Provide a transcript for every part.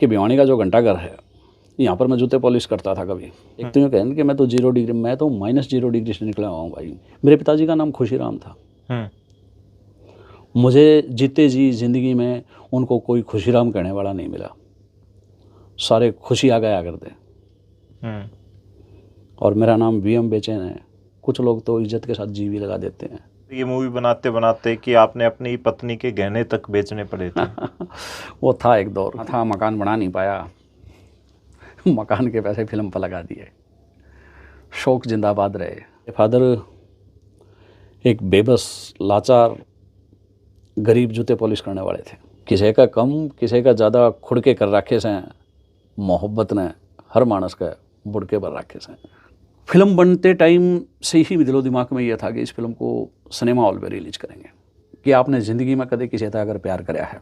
कि भिवानी का जो घंटाघर है, यहाँ पर मैं जूते पॉलिश करता था कभी। एक तो ये कहने कि मैं तो 0 डिग्री, मैं तो -0 डिग्री से निकला हुआ हूँ भाई। मेरे पिताजी का नाम खुशीराम था। मुझे जीते जी ज़िंदगी में उनको कोई खुशीराम कहने वाला नहीं मिला। सारे खुशी आ गया करते। और मेरा नाम वीएम बेचैन है। कुछ लोग तो इज्जत के साथ जी भी लगा देते हैं। ये मूवी बनाते बनाते कि आपने अपनी पत्नी के गहने तक बेचने पड़े थे। वो था एक दौर था, मकान बना नहीं पाया, मकान के पैसे फिल्म पर लगा दिए। शौक जिंदाबाद रहे। फादर एक बेबस, लाचार, गरीब जूते पॉलिश करने वाले थे। किसी का कम, किसी का ज़्यादा खुड़के कर रखे से मोहब्बत ने हर मानस का बुड़के पर रखे से। फिल्म बनते टाइम से ही दिलो दिमाग में यह था कि इस फिल्म को सिनेमा हॉल में रिलीज करेंगे। कि आपने ज़िंदगी में कभी किसी से अगर प्यार कराया है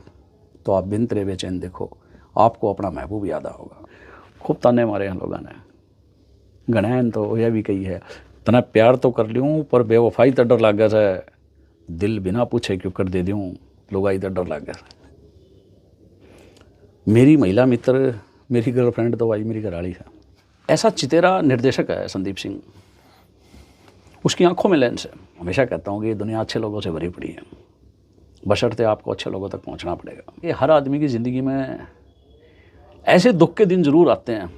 तो आप बिन तेरे बेचैन देखो, आपको अपना महबूब याद होगा। खूब ताने मारे हैं लोगों ने। गणैन तो यह भी कही है, तना प्यार तो कर लूँ पर बेवफाई तो डर लग गया है, दिल बिना पूछे क्यों कर दे दूँ, लुगाई तो डर लग गया। मेरी महिला मित्र, मेरी गर्लफ्रेंड तो भाई मेरी घरवाली है। ऐसा चितेरा निर्देशक है संदीप सिंह, उसकी आंखों में लेंस है। हमेशा कहता हूँ कि ये दुनिया अच्छे लोगों से भरी पड़ी है, बशर्ते आपको अच्छे लोगों तक पहुँचना पड़ेगा। ये हर आदमी की ज़िंदगी में ऐसे दुख के दिन ज़रूर आते हैं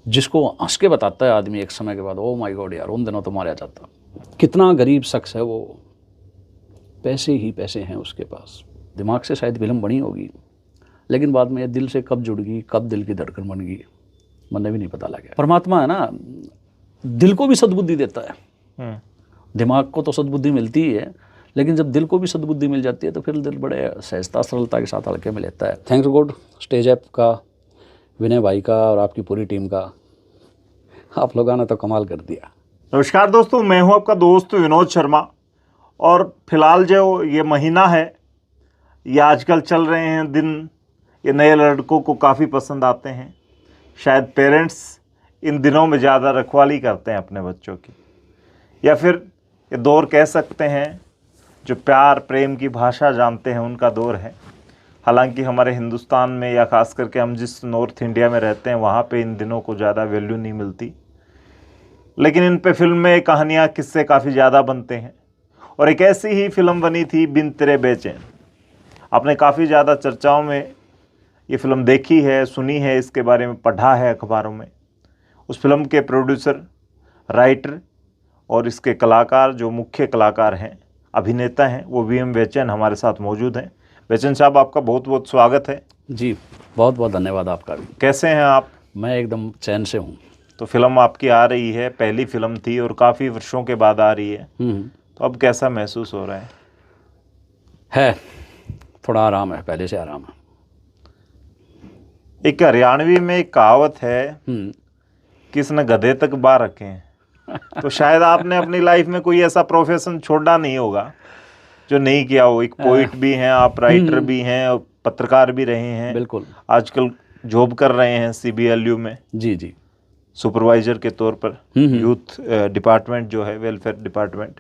जिसको हंस के बताता है आदमी एक समय के बाद, ओ माय गॉड यार उन दिनों तो मारा जाता। कितना गरीब शख्स है वो, पैसे ही पैसे हैं उसके पास। दिमाग से शायद फिल्म बनी होगी, लेकिन बाद में दिल से कब जुड़ गई, कब दिल की धड़कन बन गई, मुझे भी नहीं पता लगा। परमात्मा है ना, दिल को भी सद्बुद्धि देता है। दिमाग को तो सद्बुद्धि मिलती ही है, लेकिन जब दिल को भी सद्बुद्धि मिल जाती है तो फिर दिल बड़े सहजता सरलता के साथ हल्के में लेता है। थैंक्स गॉड स्टेज ऐप का, विनय भाई का और आपकी पूरी टीम का, आप लोगों ने तो कमाल कर दिया। नमस्कार दोस्तों, मैं हूं आपका दोस्त विनोद शर्मा। और फिलहाल जो ये महीना है, ये आजकल चल रहे हैं दिन, ये नए लड़कों को काफ़ी पसंद आते हैं। शायद पेरेंट्स इन दिनों में ज़्यादा रखवाली करते हैं अपने बच्चों की, या फिर ये दौर कह सकते हैं जो प्यार प्रेम की भाषा जानते हैं उनका दौर है। हालांकि हमारे हिंदुस्तान में या ख़ास करके हम जिस नॉर्थ इंडिया में रहते हैं वहाँ पे इन दिनों को ज़्यादा वैल्यू नहीं मिलती, लेकिन इन पे फिल्में, कहानियाँ, किस्से काफ़ी ज़्यादा बनते हैं। और एक ऐसी ही फिल्म बनी थी बिन तेरे बेचैन। आपने काफ़ी ज़्यादा चर्चाओं में ये फिल्म देखी है, सुनी है, इसके बारे में पढ़ा है अखबारों में। उस फिल्म के प्रोड्यूसर, राइटर और इसके कलाकार, जो मुख्य कलाकार हैं, अभिनेता हैं, वो वीएम बेचैन हमारे साथ मौजूद हैं। बेचैन साहब, आपका बहुत बहुत स्वागत है। जी बहुत बहुत धन्यवाद आपका भी। कैसे हैं आप? मैं एकदम चैन से हूँ। तो फिल्म आपकी आ रही है, पहली फिल्म थी और काफ़ी वर्षों के बाद आ रही है, तो अब कैसा महसूस हो रहा है? थोड़ा आराम है, पहले से आराम है। एक हरियाणवी में एक कहावत है, किसने गधे तक बाह रखे हैं। तो शायद आपने अपनी लाइफ में कोई ऐसा प्रोफेशन छोड़ा नहीं होगा जो नहीं किया हो। एक पोइट भी हैं आप, राइटर भी हैं और पत्रकार भी रहे हैं। बिल्कुल। आजकल जॉब कर रहे हैं सीबीएलयू में। जी जी। सुपरवाइजर के तौर पर, यूथ डिपार्टमेंट जो है, वेलफेयर डिपार्टमेंट।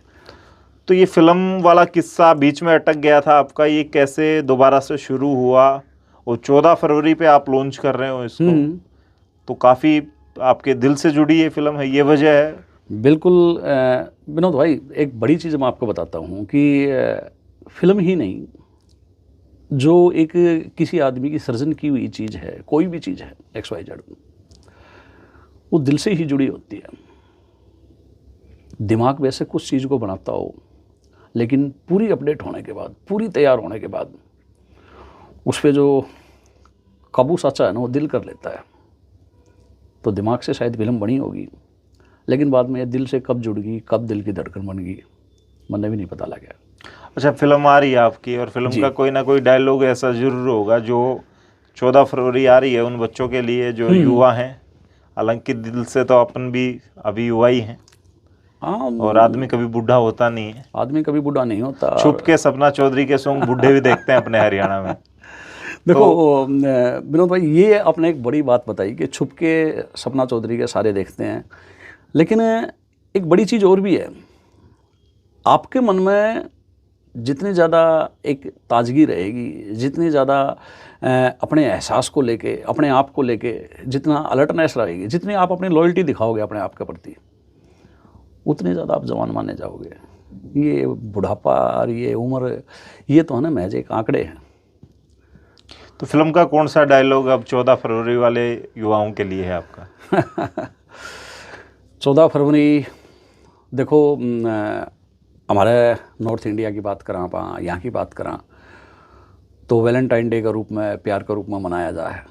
तो ये फिल्म वाला किस्सा बीच में अटक गया था आपका, ये कैसे दोबारा से शुरू हुआ? और 14 फरवरी पे आप लॉन्च कर रहे हो इसको, तो काफ़ी आपके दिल से जुड़ी ये फिल्म है, ये वजह है? बिल्कुल विनोद भाई, एक बड़ी चीज़ मैं आपको बताता हूँ कि फिल्म ही नहीं, जो एक किसी आदमी की सृजन की हुई चीज़ है, कोई भी चीज़ है XYZ, वो दिल से ही जुड़ी होती है। दिमाग वैसे कुछ चीज़ को बनाता हो, लेकिन पूरी अपडेट होने के बाद, पूरी तैयार होने के बाद उस पर जो काबू साचा है ना, वो दिल कर लेता है। तो दिमाग से शायद फिल्म बनी होगी, लेकिन बाद में दिल से कब जुड़ गई, कब दिल की धड़कन बन गई, मुझे भी नहीं पता लगा। अच्छा, फिल्म आ रही है आपकी, और फिल्म का कोई ना कोई डायलॉग ऐसा जरूर होगा जो 14 फरवरी आ रही है उन बच्चों के लिए जो युवा हैं। हालांकि दिल से तो अपन भी अभी युवा ही हैं। हाँ, और आदमी कभी बूढ़ा होता नहीं है। आदमी कभी बूढ़ा नहीं होता। छुप के सपना चौधरी के सॉन्ग बूढ़े भी देखते हैं अपने हरियाणा में। देखो विनोद भाई, ये आपने एक बड़ी बात बताई कि छुप के सपना चौधरी के सारे देखते हैं, लेकिन एक बड़ी चीज़ और भी है। आपके मन में जितनी ज़्यादा एक ताजगी रहेगी, जितनी ज़्यादा अपने एहसास को लेके, अपने आप को लेके जितना अलर्टनेस रहेगी, जितनी आप अपनी लॉयल्टी दिखाओगे अपने आप के प्रति, उतने ज़्यादा आप जवान माने जाओगे। ये बुढ़ापा और ये उम्र, ये तो है ना महज एक आंकड़े हैं। तो फिल्म का कौन सा डायलॉग अब 14 फरवरी वाले युवाओं के लिए है आपका? 14 फरवरी देखो, हमारे नॉर्थ इंडिया की बात करा, आप यहाँ की बात करा, तो वैलेंटाइन डे के रूप में, प्यार के रूप में मनाया जाए,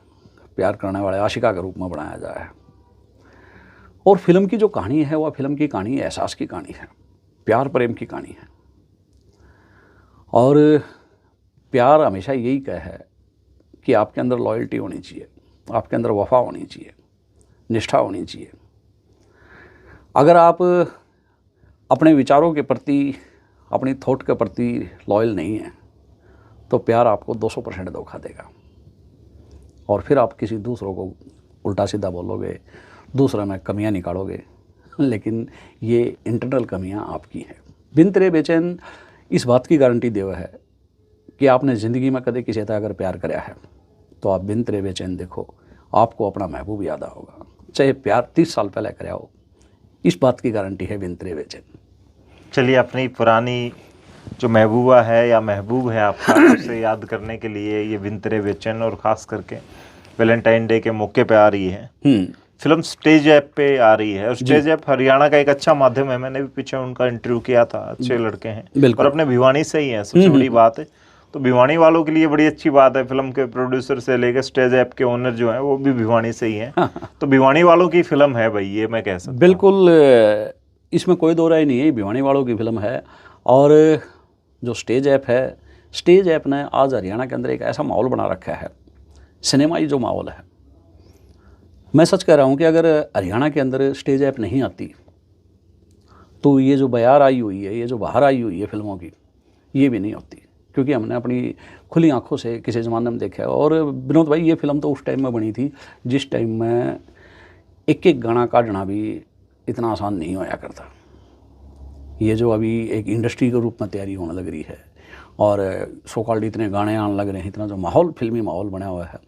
प्यार करने वाले आशिका के रूप में बनाया जाए। और फिल्म की जो कहानी है वह फिल्म की कहानी एहसास की कहानी है, प्यार प्रेम की कहानी है। और प्यार हमेशा यही कह है कि आपके अंदर लॉयल्टी होनी चाहिए, आपके अंदर वफा होनी चाहिए, निष्ठा होनी चाहिए। अगर आप अपने विचारों के प्रति, अपनी थॉट के प्रति लॉयल नहीं हैं, तो प्यार आपको 200% धोखा देगा। और फिर आप किसी दूसरों को उल्टा सीधा बोलोगे, दूसरे में कमियां निकालोगे, लेकिन ये इंटरनल कमियां आपकी हैं। बिन तेरे बेचैन इस बात की गारंटी देवा है कि आपने ज़िंदगी में कदे किसी से अगर प्यार कराया है तो आप बिन तेरे बेचैन देखो, आपको अपना महबूब याद होगा, चाहे प्यार 30 साल पहले कराया हो। इस बात की गारंटी है बिन तेरे बेचैन। चलिए, अपनी पुरानी जो महबूबा है या महबूब है आपका, उसे याद करने के लिए ये बिन तेरे बेचैन और ख़ास करके वैलेंटाइन डे के मौके पे आ रही है। फिल्म स्टेज ऐप पे आ रही है, और स्टेज ऐप हरियाणा का एक अच्छा माध्यम है। मैंने भी पीछे उनका इंटरव्यू किया था, अच्छे लड़के हैं और अपने भिवानी से ही हैं, सबसे बड़ी बात है। तो भिवानी वालों के लिए बड़ी अच्छी बात है, फिल्म के प्रोड्यूसर से लेकर स्टेज ऐप के ओनर जो हैं वो भी भिवानी से ही हैं। तो भिवानी वालों की फिल्म है भाई, ये मैं कह सकता हूँ। बिल्कुल, इसमें कोई दो राय नहीं है, भिवानी वालों की फिल्म है। और जो स्टेज ऐप है, स्टेज ऐप ने आज हरियाणा के अंदर एक ऐसा माहौल बना रखा है, सिनेमाई जो माहौल है। मैं सच कह रहा हूँ कि अगर हरियाणा के अंदर स्टेज ऐप नहीं आती तो ये जो बयार आई हुई है, ये जो बाहर आई हुई है फिल्मों की, ये भी नहीं होती। क्योंकि हमने अपनी खुली आंखों से किसी ज़माने में देखा है। और विनोद भाई, ये फिल्म तो उस टाइम में बनी थी जिस टाइम में एक एक गाना काटना भी इतना आसान नहीं होया करता। ये जो अभी एक इंडस्ट्री के रूप में तैयारी होने लग रही है और सो कॉल्ड इतने गाने आने लग रहे हैं, इतना जो माहौल, फिल्मी माहौल बना हुआ है,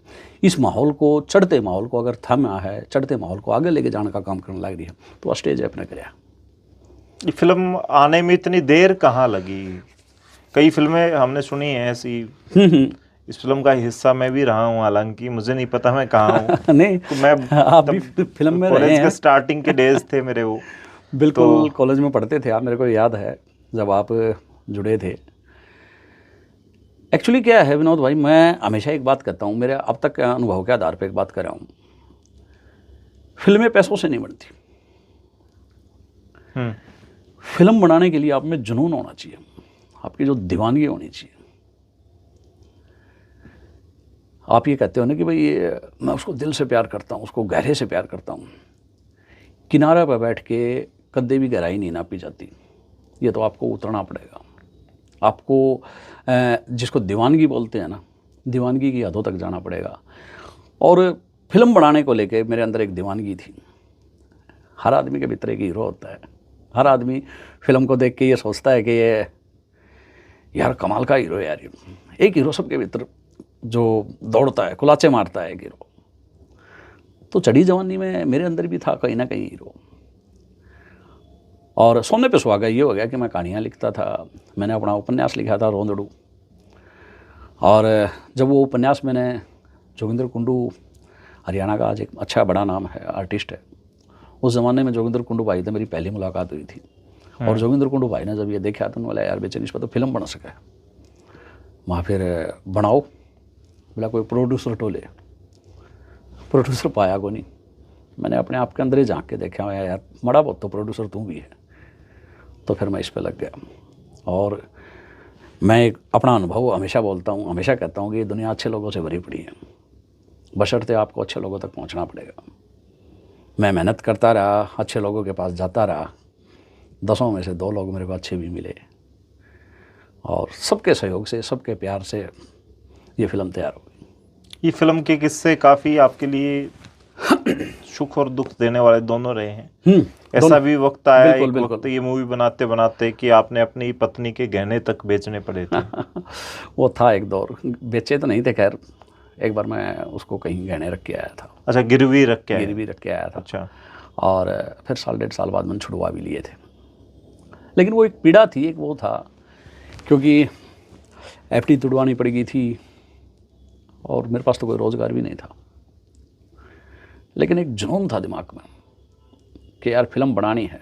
इस माहौल को, चढ़ते माहौल को अगर थमा है, चढ़ते माहौल को आगे लेके जाने का काम करने लग रही है, तो स्टेज ऐप ने कराया। ये फिल्म आने में इतनी देर कहाँ लगी? कई फिल्में हमने सुनी हैं ऐसी। इस फिल्म का हिस्सा मैं भी रहा हूँ, हालांकि मुझे नहीं पता मैं कहाँ हूँ। नहीं, तो मैं आप भी फिल्म में रहे हैं। कॉलेज के स्टार्टिंग के डेज थे मेरे वो। बिल्कुल, कॉलेज में पढ़ते थे आप, मेरे को याद है जब आप जुड़े थे। एक्चुअली क्या है विनोद भाई, मैं हमेशा एक बात कहता हूँ, मेरे अब तक के अनुभव के आधार पर एक बात कर रहा हूँ, फिल्में पैसों से नहीं बनती। फिल्म बनाने के लिए आप में जुनून होना चाहिए, आपकी जो दीवानगी होनी चाहिए। आप ये कहते हो ना कि भाई मैं उसको दिल से प्यार करता हूँ, उसको गहरे से प्यार करता हूँ। किनारे पर बैठ के कदे भी गहराई नहीं नापी जाती, ये तो आपको उतरना पड़ेगा। आपको जिसको दीवानगी बोलते हैं ना, दीवानगी की हदों तक जाना पड़ेगा। और फिल्म बनाने को लेके मेरे अंदर एक दीवानगी थी। हर आदमी के भीतर एक हीरो होता है। हर आदमी फिल्म को देख के ये सोचता है कि ये यार कमाल का हीरो है यार। एक हीरो सबके भीतर जो दौड़ता है, कुलाचे मारता है, एक हीरो। तो चढ़ी जवानी में मेरे अंदर भी था कहीं ना कहीं हीरो। और सोने पे सुहागा ये हो गया कि मैं कहानियाँ लिखता था। मैंने अपना उपन्यास लिखा था रोंदड़ू, और जब वो उपन्यास मैंने, जोगिंदर कुंडू हरियाणा का आज एक अच्छा बड़ा नाम है, आर्टिस्ट है, उस ज़माने में जोगिंदर कुंडू भाई से मेरी पहली मुलाकात हुई थी। और जोगिंदर कुंडू भाई ने जब ये देखा तो बोला यार बेचैन, इस पर तो फिल्म बन सके, वहाँ फिर बनाओ। बोला कोई प्रोड्यूसर टोले, प्रोड्यूसर पाया को नहीं। मैंने अपने आप के अंदर ही झाँक के देखा यार मड़ा बहुत तो प्रोड्यूसर तू भी है। तो फिर मैं इस पे लग गया। और मैं एक अपना अनुभव हमेशा बोलता हूँ, हमेशा कहता हूँ कि ये दुनिया अच्छे लोगों से भरी पड़ी है, बशर्ते आपको अच्छे लोगों तक पहुँचना पड़ेगा। मैं मेहनत करता रहा, अच्छे लोगों के पास जाता रहा, 10 में से 2 लोग मेरे को अच्छे भी मिले, और सबके सहयोग से, सबके प्यार से ये फिल्म तैयार हो गई। ये फिल्म के किस्से काफ़ी आपके लिए सुख और दुख देने वाले दोनों रहे हैं। ऐसा दोनों। भी वक्त आया, बिल्कुल, एक बिल्कुल। वक्त ये मूवी बनाते बनाते कि आपने अपनी पत्नी के गहने तक बेचने पड़े थे। वो था एक दौर, बेचे तो नहीं थे खैर, एक बार मैं उसको कहीं गहने रख के आया था, अच्छा, गिरवी रख के आए? गिरवी रख के आया था। अच्छा। और फिर साल डेढ़ साल बाद मैंने छुड़वा भी लिए थे। लेकिन वो एक पीड़ा थी, एक वो था, क्योंकि एफडी तुड़वानी पड़ गई थी और मेरे पास तो कोई रोज़गार भी नहीं था। लेकिन एक जुनून था दिमाग में कि यार फिल्म बनानी है।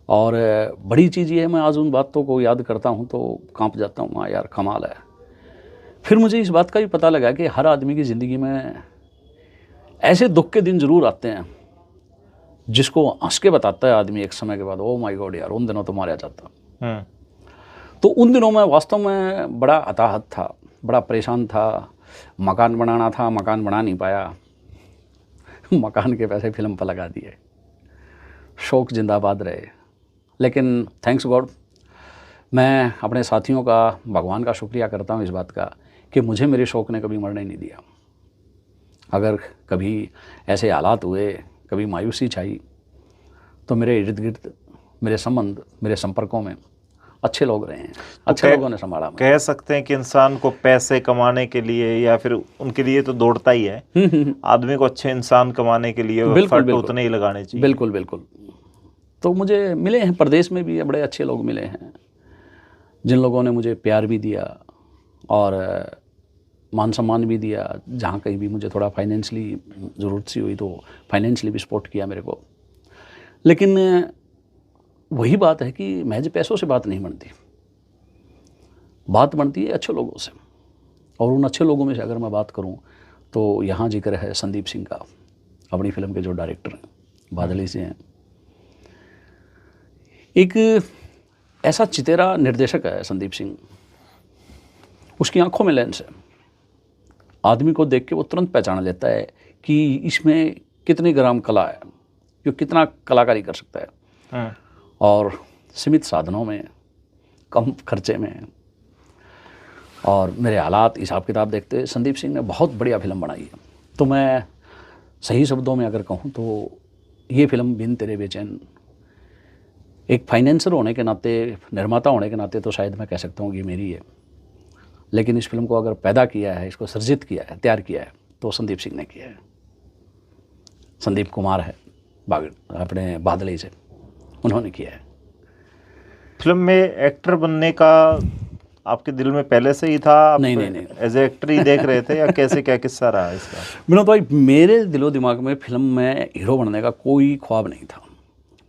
और बड़ी चीज़ ये है, मैं आज उन बातों को याद करता हूँ तो कांप जाता हूँ, हाँ यार कमाल है। फिर मुझे इस बात का भी पता लगा कि हर आदमी की ज़िंदगी में ऐसे दुख के दिन ज़रूर आते हैं जिसको हंस के बताता है आदमी एक समय के बाद, ओ माय गॉड यार उन दिनों तो मारा जाता। तो उन दिनों में वास्तव में बड़ा हताहत था, बड़ा परेशान था। मकान बनाना था, मकान बना नहीं पाया, मकान के पैसे फिल्म पर लगा दिए, शौक जिंदाबाद रहे। लेकिन थैंक्स गॉड, मैं अपने साथियों का, भगवान का शुक्रिया करता हूँ इस बात का कि मुझे मेरे शौक़ ने कभी मरने नहीं दिया। अगर कभी ऐसे हालात हुए, कभी मायूसी छाई, तो मेरे इर्द गिर्द, मेरे संबंध, मेरे संपर्कों में अच्छे लोग रहे हैं, अच्छे लोगों ने संभाला। कह सकते हैं कि इंसान को पैसे कमाने के लिए या फिर उनके लिए तो दौड़ता ही है, आदमी को अच्छे इंसान कमाने के लिए एफर्ट उतने ही लगाने चाहिए। बिल्कुल बिल्कुल। तो मुझे मिले हैं प्रदेश में भी बड़े अच्छे लोग मिले हैं, जिन लोगों ने मुझे प्यार भी दिया और मान सम्मान भी दिया। जहाँ कहीं भी मुझे थोड़ा फाइनेंशियली ज़रूरत सी हुई तो फाइनेंशियली भी सपोर्ट किया मेरे को। लेकिन वही बात है कि महज पैसों से बात नहीं बनती, बात बनती है अच्छे लोगों से। और उन अच्छे लोगों में से अगर मैं बात करूं तो यहाँ जिक्र है संदीप सिंह का, अपनी फिल्म के जो डायरेक्टर हैं, बादली से हैं। एक ऐसा चितेरा निर्देशक है संदीप सिंह, उसकी आंखों में लेंस है। आदमी को देख के वो तुरंत पहचान लेता है कि इसमें कितनी ग्राम कला है, जो कितना कलाकारी कर सकता है। और सीमित साधनों में, कम खर्चे में और मेरे हालात हिसाब किताब देखते संदीप सिंह ने बहुत बढ़िया फिल्म बनाई है। तो मैं सही शब्दों में अगर कहूँ तो ये फिल्म बिन तेरे बेचैन, एक फाइनेंसर होने के नाते, निर्माता होने के नाते तो शायद मैं कह सकता हूँ कि मेरी है। लेकिन इस फिल्म को अगर पैदा किया है, इसको सर्जित किया है, तैयार किया है, तो संदीप सिंह ने किया है। संदीप कुमार है अपने बादली से, उन्होंने किया है। फिल्म में एक्टर बनने का आपके दिल में पहले से ही था? आप नहीं। एज ए एक्टर ही देख रहे थे या कैसे, क्या किस्सा रहा इसका? विनोद भाई, मेरे दिलो दिमाग में फिल्म में हीरो बनने का कोई ख्वाब नहीं था।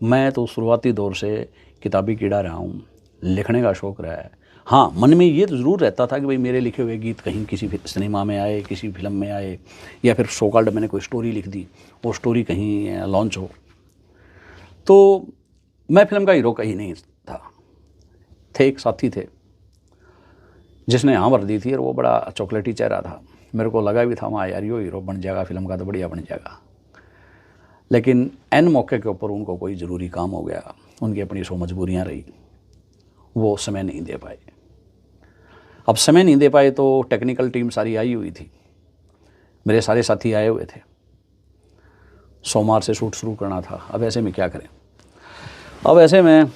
मैं तो शुरुआती दौर से किताबी कीड़ा रहा हूँ, लिखने का शौक़ रहा है। हाँ, मन में ये तो ज़रूर रहता था कि भाई मेरे लिखे हुए गीत कहीं किसी सिनेमा में आए, किसी फिल्म में आए, या फिर सो कॉल्ड मैंने कोई स्टोरी लिख दी, वो स्टोरी कहीं लॉन्च हो। तो मैं फिल्म का हीरो कहीं नहीं था। थे एक साथी थे जिसने हाँ भर दी थी और वो बड़ा चॉकलेटी चेहरा था। मेरे को लगा भी था वहाँ यार यो हीरो बन जाएगा फिल्म का, तो बढ़िया बन जाएगा। लेकिन एन मौके के ऊपर उनको कोई ज़रूरी काम हो गया, उनकी अपनी सो मजबूरियाँ रही, वो समय नहीं दे पाए। अब समय नहीं दे पाए तो टेक्निकल टीम सारी आई हुई थी, मेरे सारे साथी आए हुए थे, सोमवार से शूट शुरू करना था। अब ऐसे में क्या करें? अब ऐसे में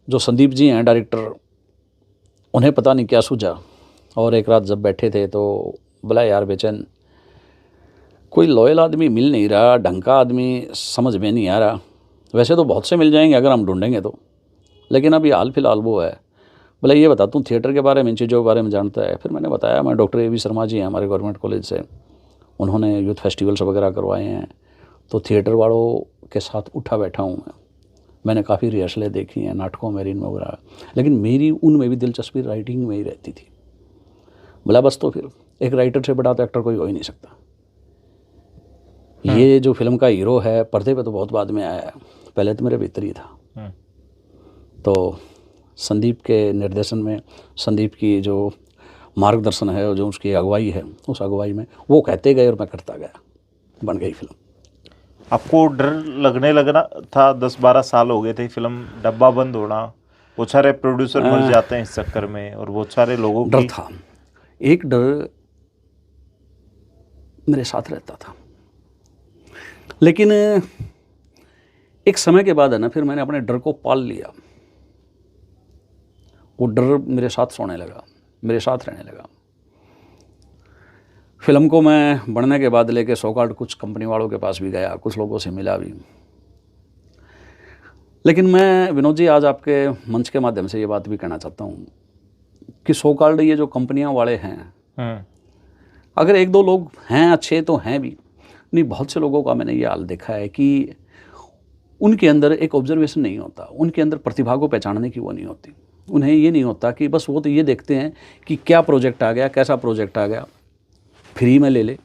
जो संदीप जी हैं डायरेक्टर, उन्हें पता नहीं क्या सूझा, और एक रात जब बैठे थे तो बोला यार बेचैन, कोई लॉयल आदमी मिल नहीं रहा, ढंग का आदमी समझ में नहीं आ रहा। वैसे तो बहुत से मिल जाएंगे अगर हम ढूंढेंगे तो, लेकिन अभी हाल फिलहाल वो है। बोला ये बता तू थिएटर के बारे में, इन चीज़ों के बारे में जानता है? फिर मैंने बताया मैं doctor A V Sharma ji हैं हमारे गवर्नमेंट कॉलेज से, उन्होंने यूथ फेस्टिवल्स वगैरह करवाए हैं, तो थिएटर वालों के साथ उठा बैठा हूँ मैंने काफ़ी रिहर्सलें देखी हैं नाटकों में, रीन में वगैरह, लेकिन मेरी उनमें भी दिलचस्पी राइटिंग में ही रहती थी। बोला बस तो फिर एक राइटर से बड़ा तो एक्टर कोई हो ही नहीं सकता। ये जो फिल्म का हीरो है पर्दे पे तो बहुत बाद में आया है, पहले तो मेरे भीतर ही था। तो संदीप के निर्देशन में, संदीप की जो मार्गदर्शन है और जो उसकी अगुवाई है, उस अगुवाई में वो कहते गए और मैं करता गया, बन गई फिल्म। आपको डर लगने लगना था? 10-12 साल हो गए थे फिल्म डब्बा बंद होना, बहुत सारे प्रोड्यूसर मर जाते हैं इस चक्कर में, और बहुत सारे लोगों डर था। एक डर मेरे साथ रहता था लेकिन एक समय के बाद है ना, फिर मैंने अपने डर को पाल लिया। वो डर मेरे साथ सोने लगा, मेरे साथ रहने लगा। फिल्म को मैं बढ़ने के बाद लेके सौकार्ड कुछ कंपनी वालों के पास भी गया, कुछ लोगों से मिला भी। लेकिन मैं विनोद जी आज आपके मंच के माध्यम से ये बात भी कहना चाहता हूँ कि सौकार्ड ये जो कंपनियां वाले हैं, अगर एक दो लोग हैं अच्छे तो हैं भी, नहीं बहुत से लोगों का मैंने ये हाल देखा है कि उनके अंदर एक ऑब्जर्वेशन नहीं होता, उनके अंदर प्रतिभा को पहचानने की वो नहीं होती। उन्हें ये नहीं होता कि बस वो तो ये देखते हैं कि क्या प्रोजेक्ट आ गया, कैसा प्रोजेक्ट आ गया, फ्री में ले ले,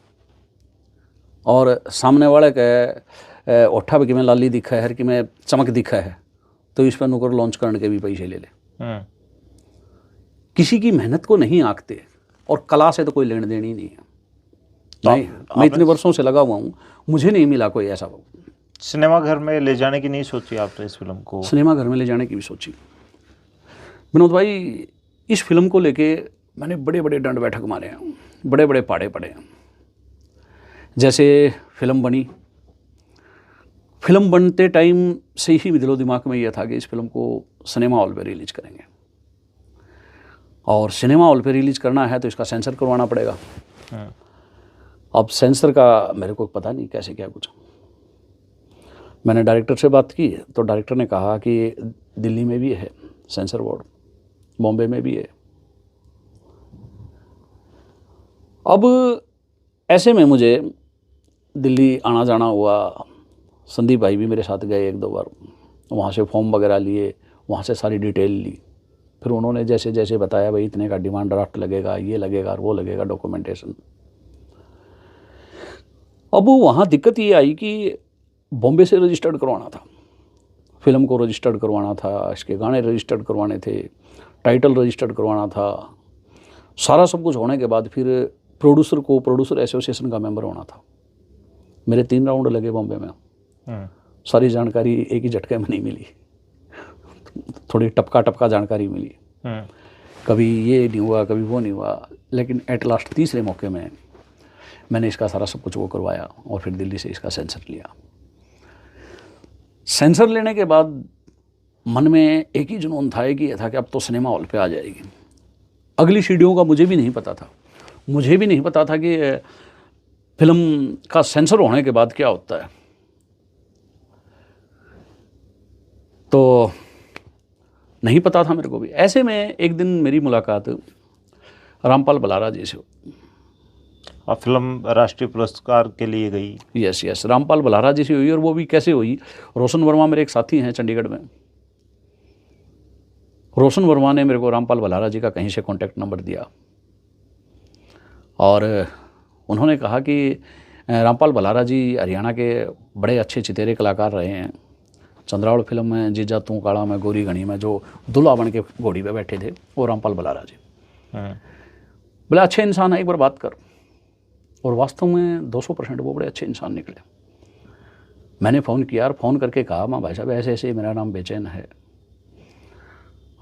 और सामने वाले का ओठा भी कि मैं लाली दिखा है कि मैं चमक दिखा है तो इस पर नुकर लॉन्च करने के भी पैसे ले ले। किसी की मेहनत को नहीं आंकते, और कला से तो कोई लेन देन ही नहीं है। मैं इतने वर्षों से लगा हुआ हूँ, मुझे नहीं मिला कोई ऐसा। सिनेमा घर में ले जाने की नहीं सोची आपने इस फिल्म को? सिनेमा घर में ले जाने की भी सोची विनोद भाई। इस फिल्म को लेके मैंने बड़े बड़े दंड बैठक मारे हैं, बड़े बड़े पाड़े पड़े हैं। जैसे फिल्म बनी, फिल्म बनते टाइम से ही दिलो दिमाग में यह था कि इस फिल्म को सिनेमा हॉल पे रिलीज करेंगे, और सिनेमा हॉल पे रिलीज करना है तो इसका सेंसर करवाना पड़ेगा। अब सेंसर का मेरे को पता नहीं कैसे क्या कुछ। मैंने डायरेक्टर से बात की तो डायरेक्टर ने कहा कि दिल्ली में भी है सेंसर बोर्ड, बॉम्बे में भी है। अब ऐसे में मुझे दिल्ली आना जाना हुआ। संदीप भाई भी मेरे साथ गए एक दो बार, वहाँ से फॉर्म वगैरह लिए, वहाँ से सारी डिटेल ली। फिर उन्होंने जैसे जैसे बताया भाई इतने का डिमांड ड्राफ्ट लगेगा, ये लगेगा और वो लगेगा, डॉक्यूमेंटेशन। अब वहाँ दिक्कत ये आई कि बॉम्बे से रजिस्टर्ड करवाना था, फिल्म को रजिस्टर्ड करवाना था, इसके गाने रजिस्टर्ड करवाने थे, टाइटल रजिस्टर्ड करवाना था। सारा सब कुछ होने के बाद फिर प्रोड्यूसर को प्रोड्यूसर एसोसिएशन का मेंबर होना था। मेरे 3 राउंड लगे बॉम्बे में, सारी जानकारी एक ही झटके में नहीं मिली, थोड़ी टपका टपका जानकारी मिली। कभी ये नहीं हुआ, कभी वो नहीं हुआ, लेकिन एट लास्ट तीसरे मौके में मैंने इसका सारा सब कुछ वो करवाया और फिर दिल्ली से इसका सेंसर लिया। सेंसर लेने के बाद मन में एक ही जुनून था, एक ही था कि अब तो सिनेमा हॉल पे आ जाएगी। अगली सीढ़ियों का मुझे भी नहीं पता था, मुझे भी नहीं पता था कि फिल्म का सेंसर होने के बाद क्या होता है। तो नहीं पता था मेरे को भी। ऐसे में एक दिन मेरी मुलाकात रामपाल बलारा जी से। और फिल्म राष्ट्रीय पुरस्कार के लिए गई? यस, रामपाल बलारा जी से हुई। और वो भी कैसे हुई, रोशन वर्मा मेरे एक साथी हैं चंडीगढ़ में। रोशन वर्मा ने मेरे को रामपाल बलारा जी का कहीं से कॉन्टैक्ट नंबर दिया और उन्होंने कहा कि रामपाल बलारा जी हरियाणा के बड़े अच्छे चितेरे कलाकार रहे हैं। चंद्रावल फिल्म में जीजा तू काड़ा में गोरी घनी में जो दुल्हा बन के घोड़ी पे बैठे थे वो रामपाल बलारा जी। बोले अच्छे इंसान है, एक बार बात कर। और वास्तव में 200% वो बड़े अच्छे इंसान निकले। मैंने फ़ोन किया और फ़ोन करके कहा माँ भाई साहब ऐसे ऐसे मेरा नाम बेचैन है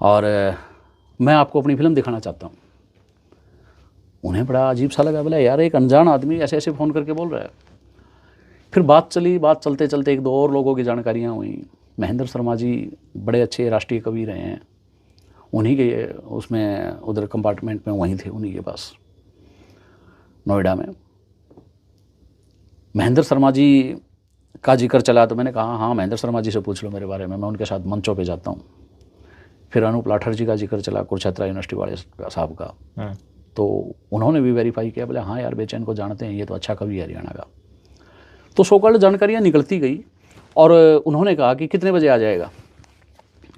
और मैं आपको अपनी फिल्म दिखाना चाहता हूँ। उन्हें बड़ा अजीब सा लगा, बोला यार एक अनजान आदमी ऐसे ऐसे फ़ोन करके बोल रहा है। फिर बात चली, बात चलते चलते एक दो और लोगों की जानकारियाँ हुई। महेंद्र शर्मा जी बड़े अच्छे राष्ट्रीय कवि रहे हैं, उन्हीं के उसमें उधर कंपार्टमेंट में वहीं थे, उन्हीं के पास नोएडा में। महेंद्र शर्मा जी का जिक्र चला तो मैंने कहा हाँ महेंद्र शर्मा जी से पूछ लो मेरे बारे में, मैं उनके साथ मंचों पे जाता हूँ। फिर अनूप लाठर जी का जिक्र चला, कुरुक्षेत्र यूनिवर्सिटी वाले साहब का, तो उन्होंने भी वेरीफाई किया, बोले हाँ यार बेचैन को जानते हैं, ये तो अच्छा कवि है हरियाणा का। तो सोकल्ड जानकारियाँ निकलती गई और उन्होंने कहा कि कितने बजे आ जाएगा।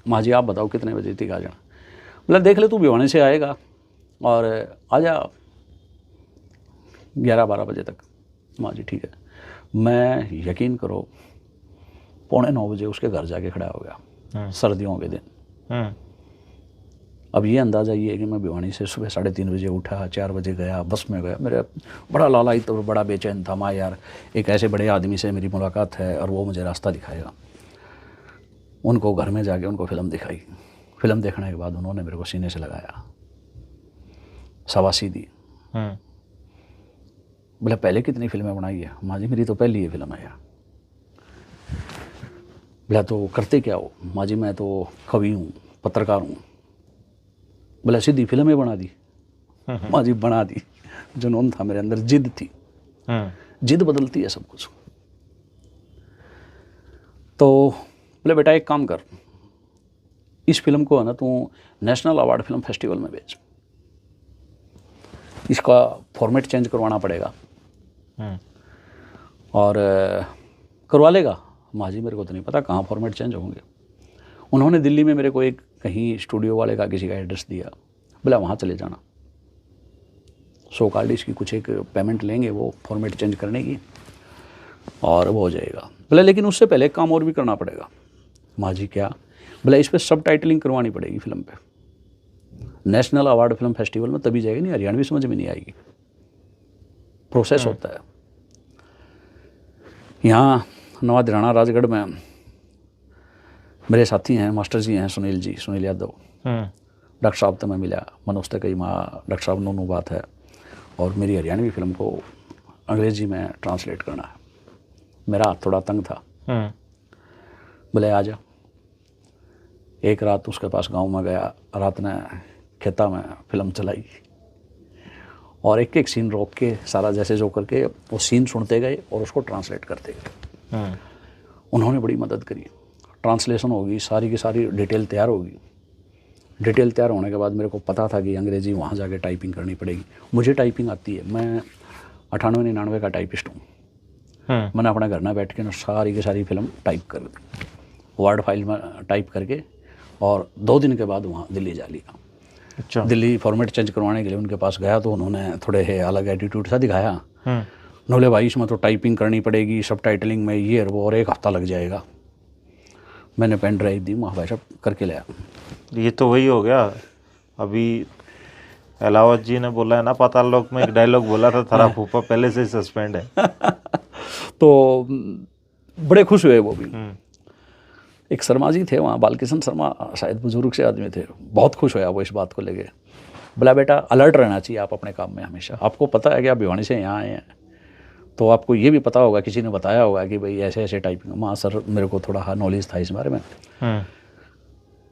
माँ जी आप बताओ कितने बजे तक आ जाना। बोला देख ले तू भिवानी से आएगा और आ जा 11-12 बजे तक। माँ जी ठीक है। मैं यकीन करो 8:45 बजे उसके घर जाके खड़ा हो गया, सर्दियों के दिन। अब ये अंदाज़ा ये है कि मैं भिवानी से सुबह 3:30 बजे उठा, 4 बजे गया, बस में गया। मेरा बड़ा लालायित और बड़ा बेचैन था, माँ यार एक ऐसे बड़े आदमी से मेरी मुलाकात है और वो मुझे रास्ता दिखाएगा। उनको घर में जाके उनको फिल्म दिखाई। फिल्म देखने के बाद उन्होंने मेरे को सीने से लगाया, शाबाशी दी। बोले पहले कितनी फिल्में बनाई है? माँ जी मेरी तो पहली ये फिल्म है यार। बोला तो करते क्या हो? माँ जी मैं तो कवि हूँ, पत्रकार हूँ। बोला सीधी फिल्म ही बना दी। माँ जी बना दी। जुनून था मेरे अंदर, जिद थी। जिद बदलती है सब कुछ। तो बोले बेटा एक काम कर, इस फिल्म को है ना तू नेशनल अवार्ड फिल्म फेस्टिवल में भेज, इसका फॉर्मेट चेंज करवाना पड़ेगा। और करवा लेगा? माँ जी मेरे को तो नहीं पता कहाँ फॉर्मेट चेंज होंगे। उन्होंने दिल्ली में मेरे को एक कहीं स्टूडियो वाले का किसी का एड्रेस दिया। बोला वहाँ चले जाना, सो कॉल्ड इसकी कुछ एक पेमेंट लेंगे वो फॉर्मेट चेंज करने की, और वो हो जाएगा। बोला लेकिन उससे पहले एक काम और भी करना पड़ेगा। माँ जी क्या? बोला इस पर सब टाइटलिंग करवानी पड़ेगी फिल्म पे, नेशनल अवार्ड फिल्म फेस्टिवल में तभी जाएगी, नहीं हरियाणवी समझ में नहीं आएगी। प्रोसेस होता है। यहाँ नवा दिराना राजगढ़ में मेरे साथी हैं, मास्टर जी हैं, सुनील यादव। डॉक्टर साहब तो मैं मिला, मनोज तक कई माँ डॉक्टर साहब नोनू बात है, और मेरी हरियाणवी फिल्म को अंग्रेजी में ट्रांसलेट करना है। मेरा हाथ थोड़ा तंग था। बोले आ जा। एक रात उसके पास गांव में गया, रात ने खेता में फिल्म चलाई, और एक एक सीन रोक के सारा जैसे जो करके वो सीन सुनते गए और उसको ट्रांसलेट करते गए। उन्होंने बड़ी मदद करी। ट्रांसलेशन होगी, सारी की सारी डिटेल तैयार होगी। डिटेल तैयार होने के बाद मेरे को पता था कि अंग्रेज़ी वहाँ जाके टाइपिंग करनी पड़ेगी। मुझे टाइपिंग आती है, मैं 98-99 का टाइपिस्ट हूँ। मैंने अपने घर में बैठ के ना सारी की सारी फिल्म टाइप कर दी, वर्ड फाइल में टाइप करके, और 2 दिन के बाद वहाँ दिल्ली जा लिया। अच्छा। दिल्ली फॉर्मेट चेंज करवाने के लिए उनके पास गया तो उन्होंने थोड़े अलग एटीट्यूड सा दिखाया। बोले भाई इसमें तो टाइपिंग करनी पड़ेगी, सब टाइटलिंग में ये और वो, और 1 हफ्ता लग जाएगा। मैंने पेन ड्राइव दी, वहाँ भाई साहब करके लाया। ये तो वही हो गया। अभी अलावत जी ने बोला है ना, पाताल लोक में एक डायलॉग बोला था, थारा फूफा पहले से ही सस्पेंड है। तो बड़े खुश हुए वो भी। एक शर्मा जी थे वहाँ, बालकिशन शर्मा, शायद बुजुर्ग से आदमी थे, बहुत खुश हुआ वो इस बात को लेके। बोला बेटा अलर्ट रहना चाहिए आप अपने काम में हमेशा। आपको पता है कि आप भिवानी से यहाँ आए हैं, तो आपको ये भी पता होगा, किसी ने बताया होगा कि भाई ऐसे ऐसे टाइपिंग। माँ सर मेरे को थोड़ा नॉलेज था इस बारे में।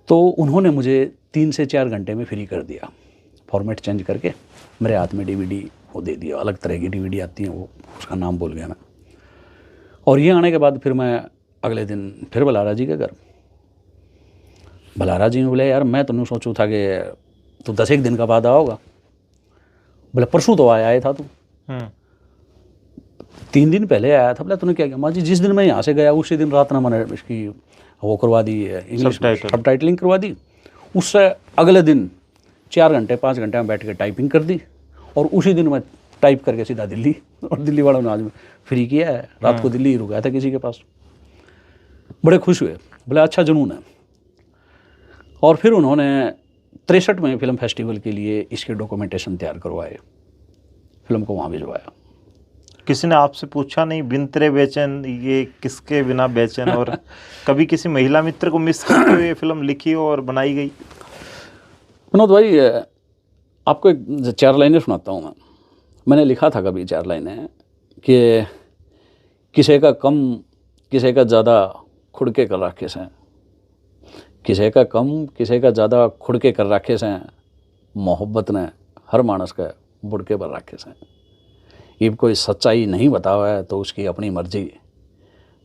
तो उन्होंने मुझे 3 से 4 घंटे में फ्री कर दिया, फॉर्मेट चेंज करके मेरे हाथ में DVD वो दे दिया। अलग तरह की DVD आती हैं, वो उसका नाम भूल गया मैं। और ये आने के बाद फिर मैं अगले दिन फिर बलारा जी के घर। बलारा जी ने बोले यार मैं तो सोचूँ था कि तू 10 दिन का बाद आओगा। बोले परसों तो आया था तू। 3 दिन पहले आया था। बोले तूने क्या किया? माँ जी जिस दिन मैं यहाँ से गया उसी दिन रात ना मैंने इसकी वो करवा दी, इंग्लिश सब टाइटलिंग करवा दी। उससे अगले दिन 4 घंटे 5 घंटे में बैठ के टाइपिंग कर दी, और उसी दिन मैं टाइप करके सीधा दिल्ली। और दिल्ली वालों ने आज फ्री किया है। रात को दिल्ली ही रुका था किसी के पास। बड़े खुश हुए, बोले अच्छा जुनून है। और फिर उन्होंने 63 में फिल्म फेस्टिवल के लिए इसके डॉक्यूमेंटेशन तैयार करवाए, फिल्म को वहाँ भिजवाया। किसी ने आपसे पूछा नहीं बिन तेरे बेचैन ये किसके बिना बेचैन, और कभी किसी महिला मित्र को मिस करते हुए ये फिल्म लिखी हो और बनाई गई? विनोद भाई आपको एक 4 लाइनें सुनाता हूँ मैं। मैंने लिखा था कभी 4 लाइनें कि किसी का कम किसी का ज़्यादा खुड़के कर रखे से, किसी का कम किसी का ज़्यादा खुड़के कर रखे से, मोहब्बत ने हर मानस का बुड़के पर रखे से। ये कोई सच्चाई नहीं बतावा है तो उसकी अपनी मर्जी,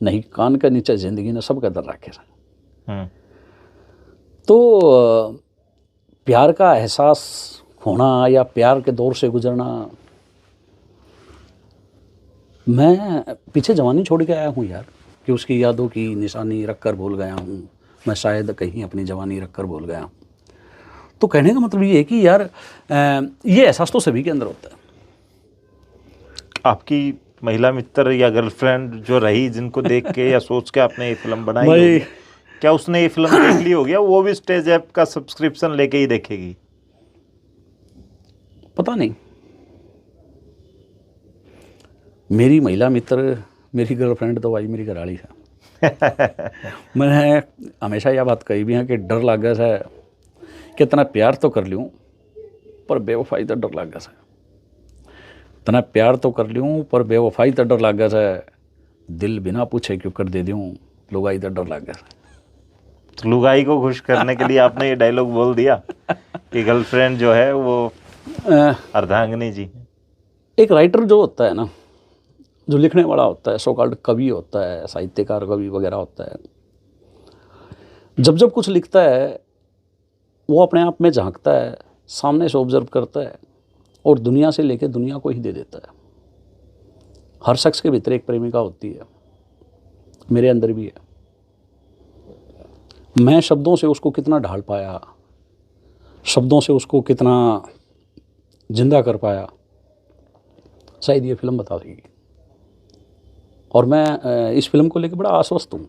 नहीं कान के नीचे ज़िंदगी ने सब कदर रखे से। तो प्यार का एहसास होना या प्यार के दौर से गुजरना, मैं पीछे जवानी छोड़ के आया हूँ यार, कि उसकी यादों की निशानी रख कर भूल गया हूँ। मैं शायद कहीं अपनी जवानी रख कर भूल गया हूँ। तो कहने का मतलब ये है कि यार ये एहसास तो सभी के अंदर होता है। आपकी महिला मित्र या गर्लफ्रेंड जो रही, जिनको देख के या सोच के आपने ये फिल्म बनाई भाई होगी, क्या उसने ये फिल्म देख ली होगी? वो भी स्टेज ऐप का सब्सक्रिप्शन लेके ही देखेगी? पता नहीं। मेरी महिला मित्र, मेरी गर्लफ्रेंड तो भाई मेरी घरवाली है। मैंने हमेशा यह बात कही भी है कि डर लग गया है कि इतना प्यार तो कर लूँ पर बेवफाई तो डर लग गया है। इतना प्यार तो कर लूँ पर बेवफाई तो डर लग गया है। दिल बिना पूछे क्यों कर दे दूँ, लुगाई तो डर लग गया। तो लुगाई को खुश करने के लिए आपने ये डायलॉग बोल दिया कि गर्लफ्रेंड जो है वो अर्धांगिनी जी। एक राइटर जो होता है ना, जो लिखने वाला होता है, सो कॉल्ड कवि होता है, साहित्यकार कवि वगैरह होता है, जब जब कुछ लिखता है वो अपने आप में झांकता है, सामने से ऑब्जर्व करता है और दुनिया से लेके दुनिया को ही दे देता है। हर शख्स के भीतर एक प्रेमिका होती है, मेरे अंदर भी है। मैं शब्दों से उसको कितना ढाल पाया, शब्दों से उसको कितना जिंदा कर पाया, शायद ये फिल्म बता देगी। और मैं इस फिल्म को लेकर बड़ा आश्वस्त हूँ।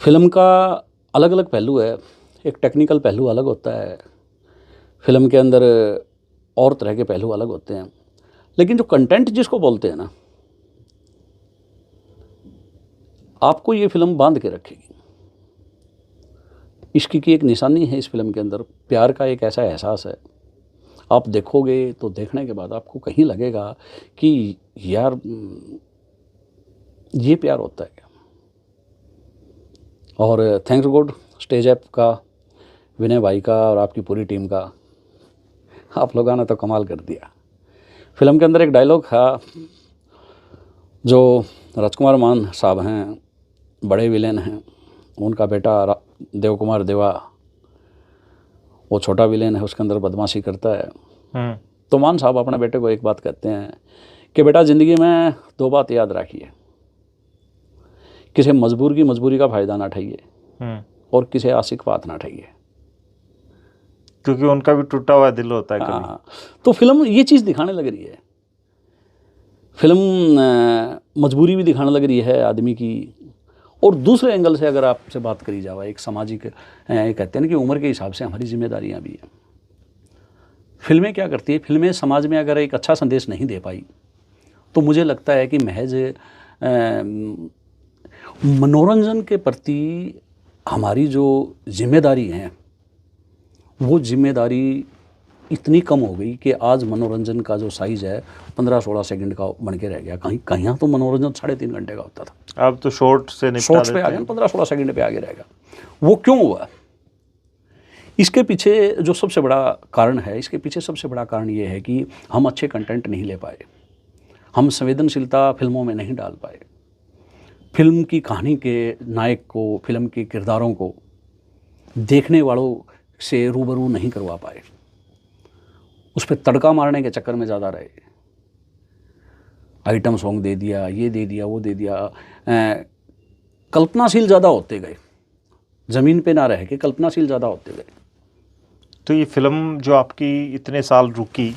फिल्म का अलग अलग पहलू है, एक टेक्निकल पहलू अलग होता है, फिल्म के अंदर और तरह के पहलू अलग होते हैं, लेकिन जो कंटेंट जिसको बोलते हैं ना, आपको ये फिल्म बांध के रखेगी। इश्क की एक निशानी है इस फिल्म के अंदर, प्यार का एक ऐसा एहसास है। आप देखोगे तो देखने के बाद आपको कहीं लगेगा कि यार ये प्यार होता है क्या। और थैंक्स गॉड स्टेज ऐप का, विनय भाई का और आपकी पूरी टीम का, आप लोगों ने तो कमाल कर दिया। फिल्म के अंदर एक डायलॉग था जो राजकुमार मान साहब हैं, बड़े विलेन हैं, उनका बेटा देव कुमार देवा वो छोटा विलेन है, उसके अंदर बदमाशी करता है। तो मान साहब अपने बेटे को एक बात कहते हैं कि बेटा ज़िंदगी में दो बात याद रखिए, किसी मजबूर की मजबूरी का फ़ायदा ना उठाइए और किसी आशिक बात ना उठाइए, क्योंकि उनका भी टूटा हुआ दिल होता है कभी। हाँ, तो फिल्म ये चीज़ दिखाने लग रही है। फिल्म मजबूरी भी दिखाने लग रही है आदमी की, और दूसरे एंगल से अगर आपसे बात करी जाए, एक सामाजिक कहते हैं ना कि उम्र के हिसाब से हमारी जिम्मेदारियां भी हैं। फिल्में क्या करती है, फिल्में समाज में अगर एक अच्छा संदेश नहीं दे पाई तो मुझे लगता है कि महज मनोरंजन के प्रति हमारी जो जिम्मेदारी है वो जिम्मेदारी इतनी कम हो गई कि आज मनोरंजन का जो साइज़ है 15-16 सेकंड का बन के रह गया। कहीं तो मनोरंजन 3.5 घंटे का होता था, अब तो शॉर्ट से निपटा शॉर्ट्स पे देते आ गया, हैं। 15-16 सेकंड पे आगे रहेगा। वो क्यों हुआ? इसके पीछे जो सबसे बड़ा कारण है, इसके पीछे सबसे बड़ा कारण ये है कि हम अच्छे कंटेंट नहीं ले पाए, हम संवेदनशीलता फिल्मों में नहीं डाल पाए, फिल्म की कहानी के नायक को, फिल्म के किरदारों को देखने वालों से रूबरू नहीं करवा पाए, उस पर तड़का मारने के चक्कर में ज़्यादा रहे। आइटम सॉन्ग दे दिया, ये दे दिया, वो दे दिया, कल्पनाशील ज़्यादा होते गए, ज़मीन पे ना रह के कल्पनाशील ज़्यादा होते गए। तो ये फिल्म जो आपकी इतने साल रुकी,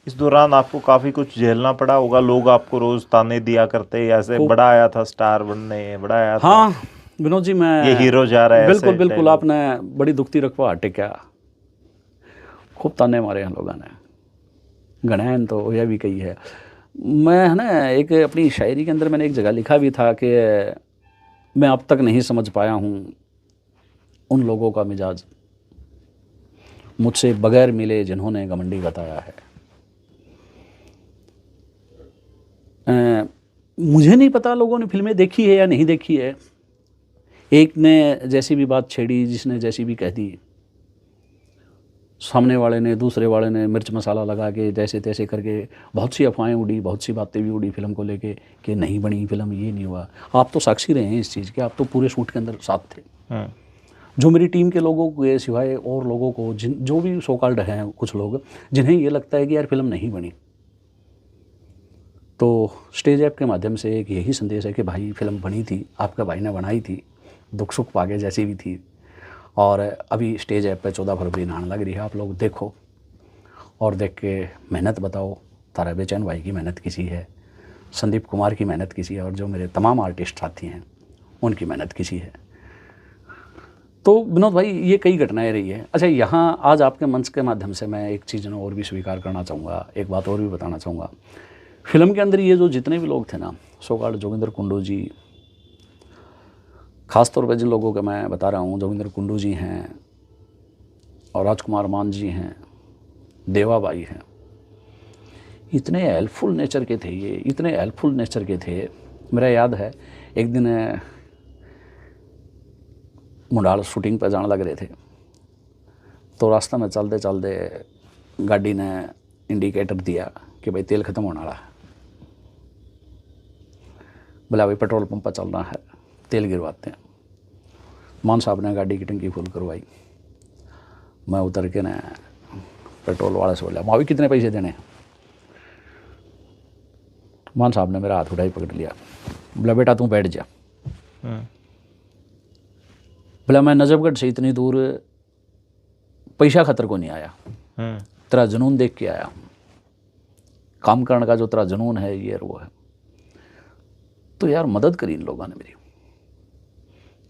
इस दौरान आपको काफ़ी कुछ झेलना पड़ा होगा। लोग आपको रोज़ ताने दिया करते, ऐसे बड़ा आया था स्टार बनने, बड़ा आया था। हाँ विनोद जी, मैं ये हीरो जा रहा है, बिल्कुल बिल्कुल, आपने बड़ी दुखती रखवा हटे क्या, खूब ताने मारे हैं लोगों ने, गणैन तो यह भी कही है। मैं है ना, एक अपनी शायरी के अंदर मैंने एक जगह लिखा भी था कि मैं अब तक नहीं समझ पाया हूँ उन लोगों का मिजाज, मुझसे बगैर मिले जिन्होंने घमंडी बताया है। मुझे नहीं पता लोगों ने फिल्में देखी है या नहीं देखी है, एक ने जैसी भी बात छेड़ी, जिसने जैसी भी कह दी, सामने वाले ने, दूसरे वाले ने मिर्च मसाला लगा के जैसे तैसे करके बहुत सी अफवाहें उड़ी, बहुत सी बातें भी उड़ी फिल्म को लेके कि नहीं बनी फिल्म, ये नहीं हुआ। आप तो साक्षी रहे हैं इस चीज़ के, आप तो पूरे शूट के अंदर साथ थे। जो मेरी टीम के लोगों के सिवाय और लोगों को, जो भी सो कॉल्ड हैं कुछ लोग, जिन्हें ये लगता है कि यार फिल्म नहीं बनी, तो स्टेज ऐप के माध्यम से एक यही संदेश है कि भाई फिल्म बनी थी, आपका भाई ने बनाई थी, दुख सुख पागे जैसी भी थी, और अभी स्टेज ऐप पे 14 फरवरी नहाने लग रही है। आप लोग देखो और देख के मेहनत बताओ, तारा बेचैन भाई की मेहनत किसी है, संदीप कुमार की मेहनत किसी है, और जो मेरे तमाम आर्टिस्ट साथी हैं उनकी मेहनत किसी है। तो विनोद भाई, ये कई घटनाएं रही है। अच्छा, यहाँ आज आपके मंच के माध्यम से मैं एक चीज़ और भी स्वीकार करना चाहूँगा, एक बात और भी बताना चाहूँगा। फिल्म के अंदर ये जो जितने भी लोग थे ना, सो कॉल्ड जोगिंदर कुंडू जी, ख़ास तौर पर जिन लोगों का मैं बता रहा हूँ, जोगिंदर कुंडू जी हैं और राजकुमार मान जी हैं, देवा बाई हैं, इतने हेल्पफुल नेचर के थे ये, इतने हेल्पफुल नेचर के थे मेरा याद है एक दिन मुंडाल शूटिंग पर जाने लग रहे थे, तो रास्ते में चलते चलते गाड़ी ने इंडिकेटर दिया कि भाई तेल ख़त्म होने वाला है। बोला भाई पेट्रोल पंप पर चलना है, तेल गिरवाते हैं। मान साहब ने गाड़ी की टंकी फुल करवाई। मैं उतर के ना पेट्रोल वाले से बोला मावी कितने पैसे देने हैं। मान साहब ने मेरा हाथ उठाई पकड़ लिया। बोला बेटा तू बैठ जा। बोला मैं नजफगढ़ से इतनी दूर पैसा खतर को नहीं आया, तेरा जुनून देख के आया। काम करने का जो तेरा जुनून है ये वो है। तो यार मदद करी इन लोगों ने मेरी।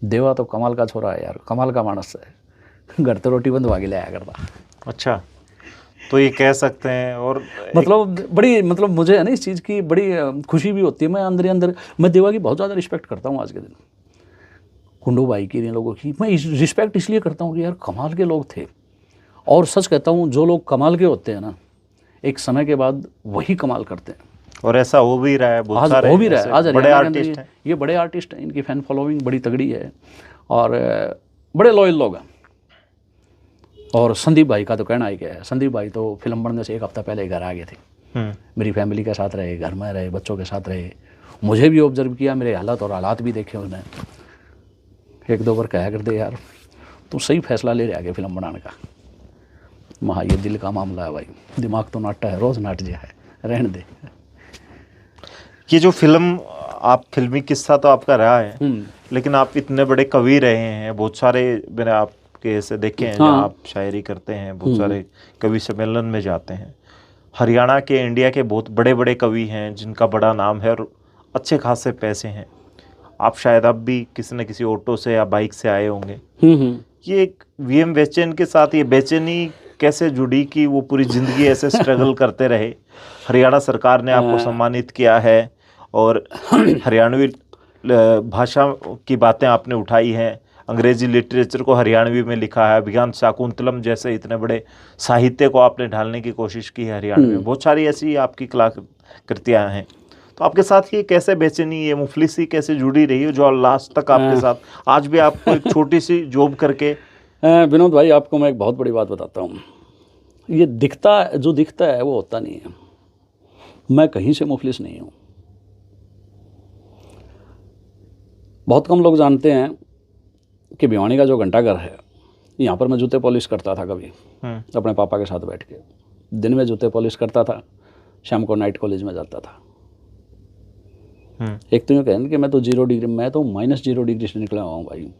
देवा तो कमाल का छोरा है यार, कमाल का मानस है। घर तो रोटी बंधवा के ले आया करता। अच्छा, तो ये कह सकते हैं। और मतलब बड़ी मतलब मुझे है ना इस चीज़ की बड़ी खुशी भी होती है। मैं अंदर ही अंदर मैं देवा की बहुत ज़्यादा रिस्पेक्ट करता हूँ आज के दिन, कुंडू भाई की, इन लोगों की। मैं रिस्पेक्ट इसलिए करता हूँ कि यार कमाल के लोग थे। और सच कहता हूँ जो लोग कमाल के होते हैं ना, एक समय के बाद वही कमाल करते हैं। और ऐसा हो भी रहा है, बहुत सारे हो भी रहा है। आज बड़े आर्टिस्ट हैं। ये बड़े आर्टिस्ट हैं, इनकी फैन फॉलोइंग बड़ी तगड़ी है और बड़े लॉयल लोग हैं। और संदीप भाई का तो कहना ही क्या है। संदीप भाई तो फिल्म बनने से एक हफ्ता पहले घर आ गए थे। मेरी फैमिली के साथ रहे, घर में रहे, बच्चों के साथ रहे। मुझे भी ऑब्जर्व किया, मेरे हालात और हालात भी देखे उन्हें। एक दो बार कहा कर दे यार तू सही फैसला ले रहा है फिल्म बनाने का। महा ये दिल का मामला है भाई, दिमाग तो नाटा है, रोज़ नाट जा है, रहने दे। ये जो फिल्म आप फिल्मी किस्सा तो आपका रहा है, लेकिन आप इतने बड़े कवि रहे हैं। बहुत सारे मैंने आपके ऐसे देखे हैं जहाँ आप शायरी करते हैं, बहुत सारे कवि सम्मेलन में जाते हैं। हरियाणा के, इंडिया के बहुत बड़े बड़े कवि हैं जिनका बड़ा नाम है और अच्छे खासे पैसे हैं। आप शायद अब भी किसी न किसी ऑटो से या बाइक से आए होंगे। ये एक वीएम बेचैन के साथ ये बेचैनी कैसे जुड़ी कि वो पूरी ज़िंदगी ऐसे स्ट्रगल करते रहे? हरियाणा सरकार ने आपको सम्मानित किया है और हरियाणवी भाषा की बातें आपने उठाई हैं। अंग्रेजी लिटरेचर को हरियाणवी में लिखा है। अभिज्ञान शाकुंतलम जैसे इतने बड़े साहित्य को आपने ढालने की कोशिश की है हरियाणवी में। बहुत सारी ऐसी आपकी कलाकृतियाँ हैं। तो आपके साथ ये कैसे बेचैनी, ये मुफलिसी कैसे जुड़ी रही है जो लास्ट तक आपके साथ आज भी आपको एक छोटी सी जॉब करके? विनोद भाई आपको मैं एक बहुत बड़ी बात बताता हूँ। ये जो दिखता है वो होता नहीं है। मैं कहीं से मुफलिस नहीं हूँ। बहुत कम लोग जानते हैं कि भिवानी का जो घंटाघर है, यहाँ पर मैं जूते पॉलिश करता था कभी अपने पापा के साथ बैठ के। दिन में जूते पॉलिश करता था, शाम को नाइट कॉलेज में जाता था। एक तो यूँ कहना कि मैं तो -0 डिग्री से निकला हुआ हूँ भाई।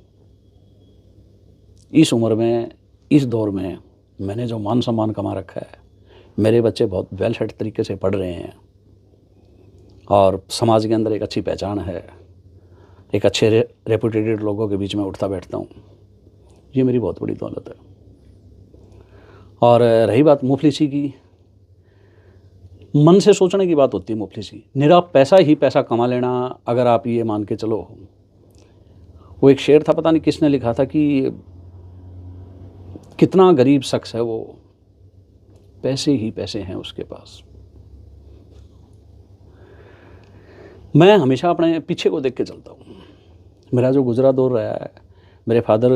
इस उम्र में, इस दौर में मैंने जो मान सम्मान कमा रखा है, मेरे बच्चे बहुत वेल सेट तरीके से पढ़ रहे हैं और समाज के अंदर एक अच्छी पहचान है, एक अच्छे रेपुटेटेड लोगों के बीच में उठता बैठता हूँ। ये मेरी बहुत बड़ी दौलत है। और रही बात मुफलिसी की, मन से सोचने की बात होती है मुफलिसी। निरा पैसा ही पैसा कमा लेना, अगर आप ये मान के चलो। वो एक शेर था, पता नहीं किसने लिखा था कि कितना गरीब शख्स है वो, पैसे ही पैसे हैं उसके पास। मैं हमेशा अपने पीछे को देख के चलता हूँ। मेरा जो गुजरा दौर रहा है, मेरे फादर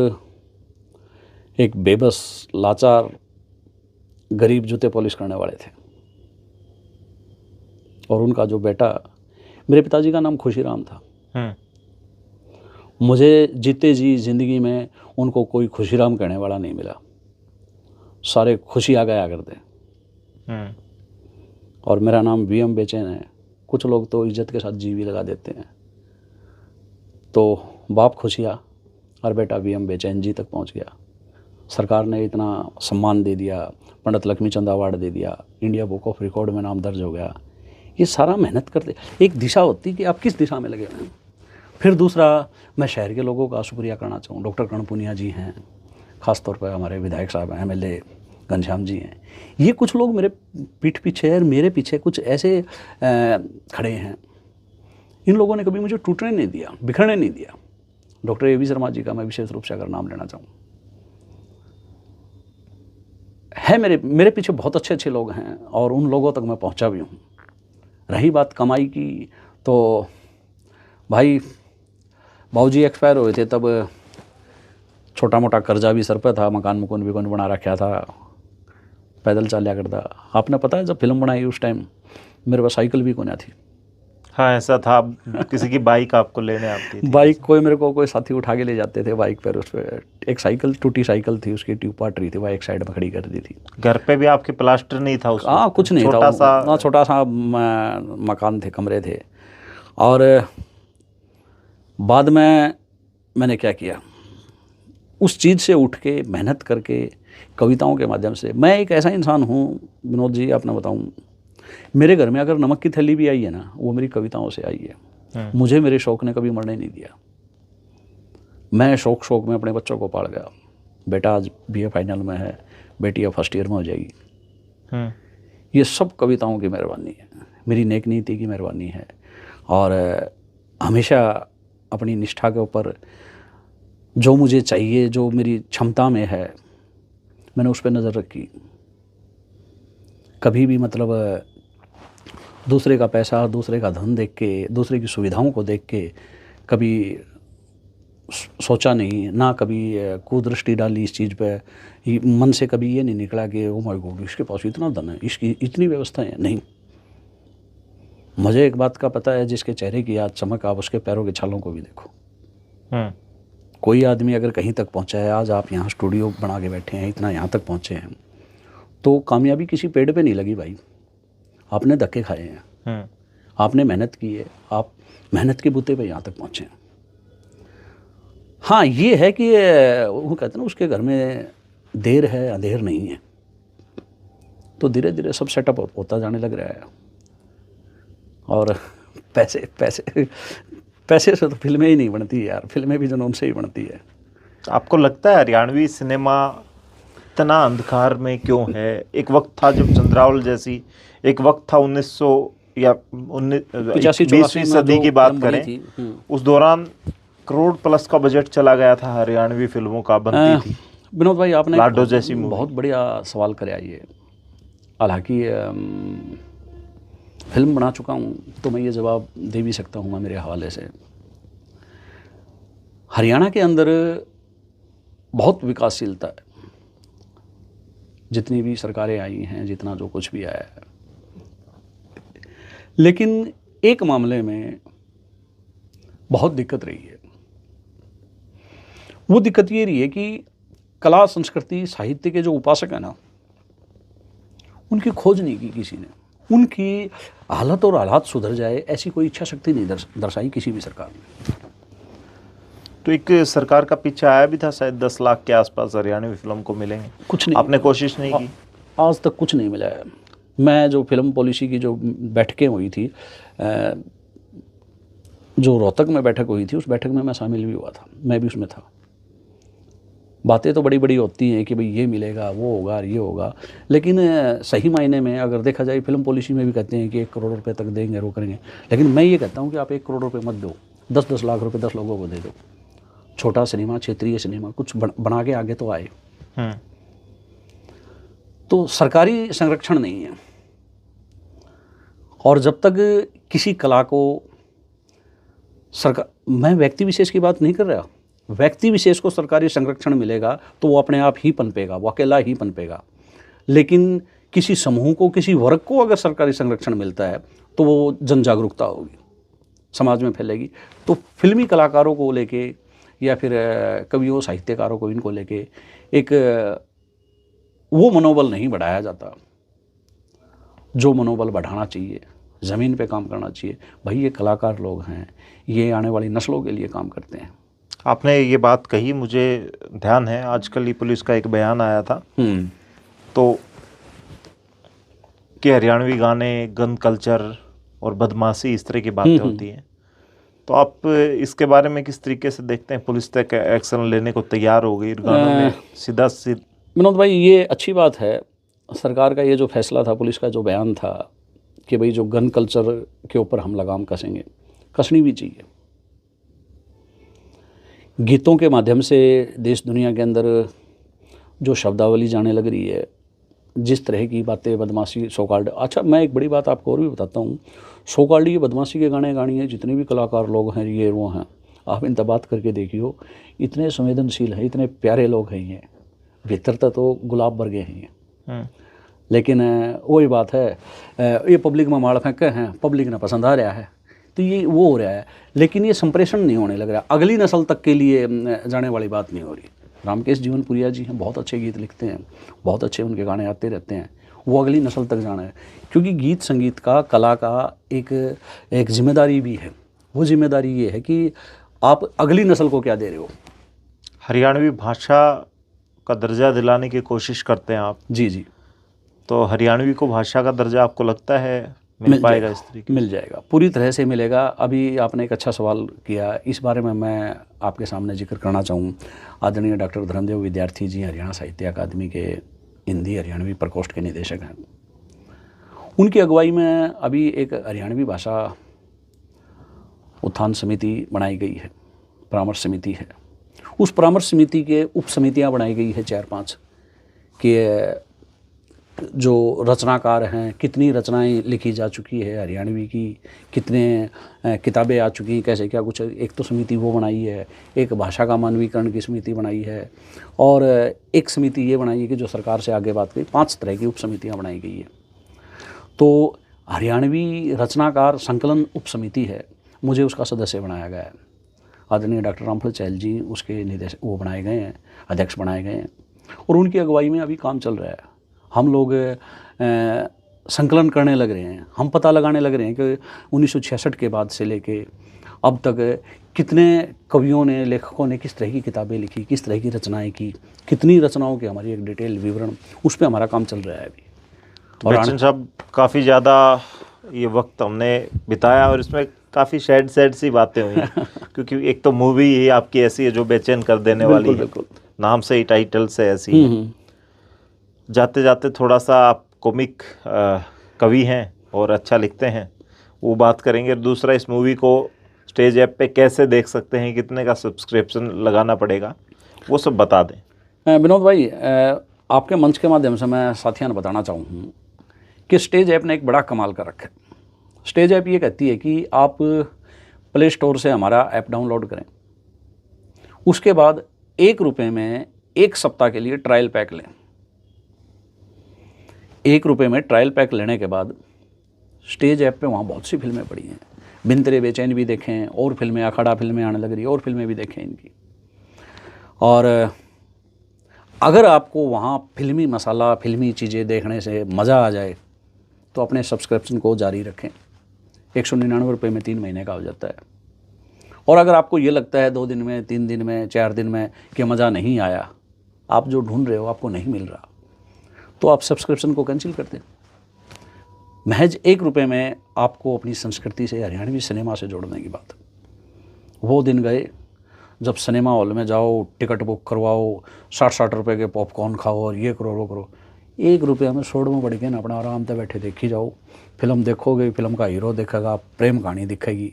एक बेबस, लाचार, गरीब जूते पॉलिश करने वाले थे और उनका जो बेटा, मेरे पिताजी का नाम खुशीराम था। मुझे जीते जी ज़िंदगी में उनको कोई खुशीराम कहने वाला नहीं मिला। सारे खुशी आ गया करते। और मेरा नाम वीएम बेचैन है। कुछ लोग तो इज्जत के साथ जीवी लगा देते हैं। तो बाप खुशिया और बेटा वीएम बेचैन जी तक पहुंच गया। सरकार ने इतना सम्मान दे दिया, पंडित लक्ष्मीचंद अवार्ड दे दिया, इंडिया बुक ऑफ रिकॉर्ड में नाम दर्ज हो गया। ये सारा मेहनत करते, एक दिशा होती कि आप किस दिशा में लगे हुए हैं। फिर दूसरा, मैं शहर के लोगों का शुक्रिया करना चाहूँ। डॉक्टर कणपुनिया जी हैं, ख़ास तौर पर हमारे विधायक साहब हैं, एमएलए घनश्याम जी हैं। ये कुछ लोग मेरे पीठ पीछे और मेरे पीछे कुछ ऐसे खड़े हैं। इन लोगों ने कभी मुझे टूटने नहीं दिया, बिखरने नहीं दिया। डॉक्टर एवी शर्मा जी का मैं विशेष रूप से अगर नाम लेना चाहूँ, है मेरे पीछे बहुत अच्छे लोग हैं और उन लोगों तक मैं पहुँचा भी हूँ। रही बात कमाई की, तो भाई बाबूजी एक्सपायर हुए थे तब छोटा मोटा कर्जा भी सर पे था, मकान मकान भी कौन बना रखा था, पैदल चल करता। आपने पता है जब फिल्म बनाई उस टाइम मेरे पास साइकिल भी कोना थी। हाँ ऐसा था, किसी की बाइक आपको लेने आती थी? बाइक कोई मेरे को कोई साथी उठा के ले जाते थे बाइक पर, उस पर एक साइकिल टूटी साइकिल थी, उसकी ट्यूब पाट रही थी, वह एक साइड में खड़ी कर दी थी। घर पे भी आपके प्लास्टर नहीं था उसमें? हाँ कुछ नहीं था, छोटा सा मकान थे, कमरे थे। और बाद में मैंने क्या किया, उस चीज़ से उठ के मेहनत करके कविताओं के माध्यम से। मैं एक ऐसा इंसान हूँ विनोद जी, आपने बताऊँ, मेरे घर में अगर नमक की थैली भी आई है ना, वो मेरी कविताओं से आई है। मुझे मेरे शौक़ ने कभी मरने नहीं दिया। मैं शौक़ में अपने बच्चों को पाल गया। बेटा आज BA फाइनल में है, बेटी अब फर्स्ट ईयर में हो जाएगी। ये सब कविताओं की मेहरबानी है, मेरी नेक नीति की मेहरबानी है। और हमेशा अपनी निष्ठा के ऊपर जो मुझे चाहिए, जो मेरी क्षमता में है, मैंने उस पर नज़र रखी। कभी भी मतलब दूसरे का पैसा, दूसरे का धन देख के, दूसरे की सुविधाओं को देख के कभी सोचा नहीं, ना कभी कुदृष्टि डाली इस चीज़ पे। मन से कभी ये नहीं निकला कि ओ माय गॉड इसके पास इतना धन है, इसकी इतनी व्यवस्थाएं हैं। नहीं, मुझे एक बात का पता है, जिसके चेहरे की आज चमक आप उसके पैरों के छालों को भी देखो। कोई आदमी अगर कहीं तक पहुंचा है, आज आप यहाँ स्टूडियो बना के बैठे हैं, इतना यहाँ तक पहुँचे हैं, तो कामयाबी किसी पेड़ पे नहीं लगी भाई, आपने धक्के खाए हैं, आपने मेहनत की है, आप मेहनत के बूते पे यहाँ तक पहुँचे हैं। हाँ ये है कि वो कहते हैं ना, उसके घर में देर है अंधेर नहीं है, तो धीरे धीरे सब सेटअप होता जाने लग रहा है। और पैसे पैसे पैसे से तो फिल्में ही नहीं बनती यार, फिल्में भी जुनून से ही बनती है। आपको लगता है हरियाणवी सिनेमा इतना अंधकार में क्यों है? एक वक्त था जब चंद्रावल जैसी, एक वक्त था 1900 या 20वीं सदी की बात करें, उस दौरान करोड़ प्लस का बजट चला गया था हरियाणवी फिल्मों का, बनती थी। विनोद भाई आपने लाडो जैसी बहुत बढ़िया सवाल कराया ये। हालांकि फिल्म बना चुका हूँ तो मैं ये जवाब दे भी सकता हूँ मेरे हवाले से। हरियाणा के अंदर बहुत विकासशीलता है, जितनी भी सरकारें आई हैं, जितना जो कुछ भी आया है, लेकिन एक मामले में बहुत दिक्कत रही है। वो दिक्कत ये रही है कि कला संस्कृति साहित्य के जो उपासक हैं ना, उनकी खोज नहीं की किसी ने, उनकी हालत और हालात सुधर जाए ऐसी कोई इच्छा शक्ति नहीं दर्शाई किसी भी सरकार ने। तो एक सरकार का पीछे आया भी था शायद 10 लाख के आसपास हरियाणवी फिल्म को मिलेंगे, कुछ नहीं, आपने कोशिश नहीं की? आज तक कुछ नहीं मिला है। मैं जो फिल्म पॉलिसी की जो बैठकें हुई थी, जो रोहतक में बैठक हुई थी, उस बैठक में मैं शामिल भी हुआ था, मैं भी उसमें था। बातें तो बड़ी बड़ी होती हैं कि भाई ये मिलेगा, वो होगा, ये होगा, लेकिन सही मायने में अगर देखा जाए, फिल्म पॉलिसी में भी कहते हैं कि 1 करोड़ रुपए तक देंगे, वो करेंगे, लेकिन मैं ये कहता हूँ कि आप 1 करोड़ रुपए मत दो, 10-10 लाख रुपए 10 लोगों को दे दो। छोटा सिनेमा, क्षेत्रीय सिनेमा कुछ बना के आगे तो आए। तो सरकारी संरक्षण नहीं है, और जब तक किसी कला को सरकार, मैं व्यक्ति विशेष की बात नहीं कर रहा, व्यक्ति विशेष को सरकारी संरक्षण मिलेगा तो वो अपने आप ही पनपेगा, वो अकेला ही पनपेगा। लेकिन किसी समूह को, किसी वर्ग को अगर सरकारी संरक्षण मिलता है तो वो जन जागरूकता होगी, समाज में फैलेगी। तो फिल्मी कलाकारों को लेके या फिर कवियों, साहित्यकारों को, इनको लेके एक वो मनोबल नहीं बढ़ाया जाता जो मनोबल बढ़ाना चाहिए। ज़मीन पे काम करना चाहिए। भाई ये कलाकार लोग हैं, ये आने वाली नस्लों के लिए काम करते हैं। आपने ये बात कही, मुझे ध्यान है, आजकल ही पुलिस का एक बयान आया था तो कि हरियाणवी गाने, गन कल्चर और बदमाशी, इस तरह की बातें होती हैं। तो आप इसके बारे में किस तरीके से देखते हैं? पुलिस तक एक्शन लेने को तैयार हो गई गानों में सीधा विनोद भाई ये अच्छी बात है, सरकार का ये जो फैसला था, पुलिस का जो बयान था कि भाई जो गन कल्चर के ऊपर हम लगाम कसेंगे, कसनी भी चाहिए। गीतों के माध्यम से देश दुनिया के अंदर जो शब्दावली जाने लग रही है, जिस तरह की बातें बदमाशी सोकाल्ड, अच्छा मैं एक बड़ी बात आपको और भी बताता हूँ, सोकाल्ड ये बदमाशी के गाने गानी है, जितने भी कलाकार लोग हैं ये वो हैं, आप इनसे बात करके देखियो, इतने संवेदनशील हैं, इतने प्यारे लोग हैं ये, भीतर तो गुलाब बरगे हैं ये। लेकिन वही बात है, ये पब्लिक में माड़ फेंके हैं, पब्लिक ने पसंद आ रहा है, तो ये वो हो रहा है, लेकिन ये संप्रेषण नहीं होने लग रहा, अगली नस्ल तक के लिए जाने वाली बात नहीं हो रही। रामकेश जीवनपुरिया जी हैं, बहुत अच्छे गीत लिखते हैं, बहुत अच्छे उनके गाने आते रहते हैं, वो अगली नस्ल तक जाना है, क्योंकि गीत संगीत का, कला का एक जिम्मेदारी भी है। वो जिम्मेदारी ये है कि आप अगली नस्ल को क्या दे रहे हो। हरियाणवी भाषा का दर्जा दिलाने की कोशिश करते हैं आप। जी जी, तो हरियाणवी को भाषा का दर्जा आपको लगता है मिल पाएगा इस तरीके? मिल जाएगा, पूरी तरह से मिलेगा। अभी आपने एक अच्छा सवाल किया, इस बारे में मैं आपके सामने जिक्र करना चाहूँ। आदरणीय डॉक्टर धर्मदेव विद्यार्थी जी हरियाणा साहित्य अकादमी के हिंदी हरियाणवी प्रकोष्ठ के निदेशक हैं। उनकी अगुवाई में अभी एक हरियाणवी भाषा उत्थान समिति बनाई गई है, परामर्श समिति है। उस परामर्श समिति के उप समितियाँ बनाई गई है 4-5 कि जो रचनाकार हैं, कितनी रचनाएं लिखी जा चुकी है हरियाणवी की, कितने किताबें आ चुकी हैं, कैसे क्या कुछ। एक तो समिति वो बनाई है, एक भाषा का मानवीकरण की समिति बनाई है, और एक समिति ये बनाई है कि जो सरकार से आगे बात करी। 5 तरह की उप समितियाँ बनाई गई है। तो हरियाणवी रचनाकार संकलन उप समिति है, मुझे उसका सदस्य बनाया गया है। आदरणीय डॉक्टर रामफल चहल जी उसके निदेशक वो बनाए गए हैं, अध्यक्ष बनाए गए हैं, और उनकी अगुवाई में अभी काम चल रहा है। हम लोग संकलन करने लग रहे हैं, हम पता लगाने लग रहे हैं कि 1966 के बाद से लेके अब तक कितने कवियों ने, लेखकों ने किस तरह की किताबें लिखी, किस तरह की रचनाएं की, कितनी रचनाओं के हमारी एक डिटेल विवरण, उस पर हमारा काम चल रहा है अभी। तो बच्चन साहब, काफ़ी ज़्यादा ये वक्त हमने बिताया और इसमें काफ़ी सैड सी बातें हुई क्योंकि एक तो मूवी ही आपकी ऐसी है जो बेचैन कर देने वाली है, बिल्कुल। नाम से ही, टाइटल से ऐसी है। जाते जाते थोड़ा सा आप कॉमिक कवि हैं और अच्छा लिखते हैं, वो बात करेंगे। दूसरा, इस मूवी को स्टेज ऐप पे कैसे देख सकते हैं, कितने का सब्सक्रिप्शन लगाना पड़ेगा, वो सब बता दें। विनोद भाई, आपके मंच के माध्यम से मैं साथियों ने बताना चाहूँ कि स्टेज ऐप ने एक बड़ा कमाल कर रखा है। स्टेज ऐप ये कहती है कि आप प्ले स्टोर से हमारा ऐप डाउनलोड करें, उसके बाद ₹1 में 1 सप्ताह के लिए ट्रायल पैक लें। ₹1 में ट्रायल पैक लेने के बाद स्टेज ऐप पे वहाँ बहुत सी फिल्में पड़ी हैं। बिन तेरे बेचैन भी देखें, और फिल्में, अखाड़ा फिल्में आने लग रही है, और फिल्में भी देखें इनकी। और अगर आपको वहाँ फिल्मी मसाला, फिल्मी चीज़ें देखने से मज़ा आ जाए तो अपने सब्सक्रिप्शन को जारी रखें। ₹199 में 3 महीने का हो जाता है। और अगर आपको ये लगता है 2 दिन में, 3 दिन में, 4 दिन में कि मज़ा नहीं आया, आप जो ढूंढ रहे हो आपको नहीं मिल रहा, तो आप सब्सक्रिप्शन को कैंसिल कर दें। महज ₹1 में आपको अपनी संस्कृति से, हरियाणवी सिनेमा से जोड़ने की बात। वो दिन गए जब सिनेमा हॉल में जाओ, टिकट बुक करवाओ, 60-60 रुपये के पॉपकॉर्न खाओ और ये करो वो करो। ₹1 में 100 में बढ़ के ना अपना आराम से बैठे देखी जाओ, फिल्म देखोगे, फिल्म का हीरो देखेगा, प्रेम कहानी दिखेगी,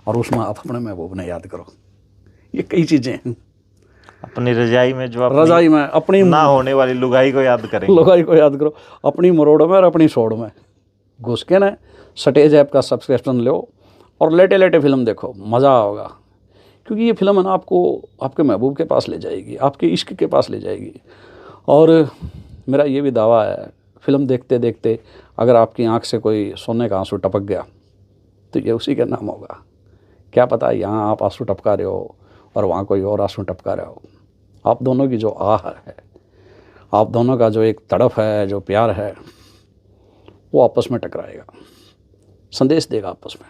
और उसमें आप अपने महबूब ने याद करो। ये कई चीज़ें हैं। अपनी रजाई में जो रजाई में अपनी ना होने वाली लुगाई को याद करेंगे, लुगाई को याद करो, अपनी मरोड़ में और अपनी सोड़ में घुस के ना स्टेज ऐप का सब्सक्रिप्शन लो और लेटे लेटे फिल्म देखो, मज़ा होगा। क्योंकि ये फिल्म है ना आपको आपके महबूब के पास ले जाएगी, आपके इश्क के पास ले जाएगी। और मेरा ये भी दावा है, फिल्म देखते देखते अगर आपकी आंख से कोई सोने का आंसू टपक गया तो ये उसी का नाम होगा। क्या पता यहाँ आप आंसू टपका रहे हो और वहाँ कोई और आंसू टपका रहे हो। आप दोनों की जो आह है, आप दोनों का जो एक तड़प है, जो प्यार है, वो आपस में टकराएगा, संदेश देगा आपस में।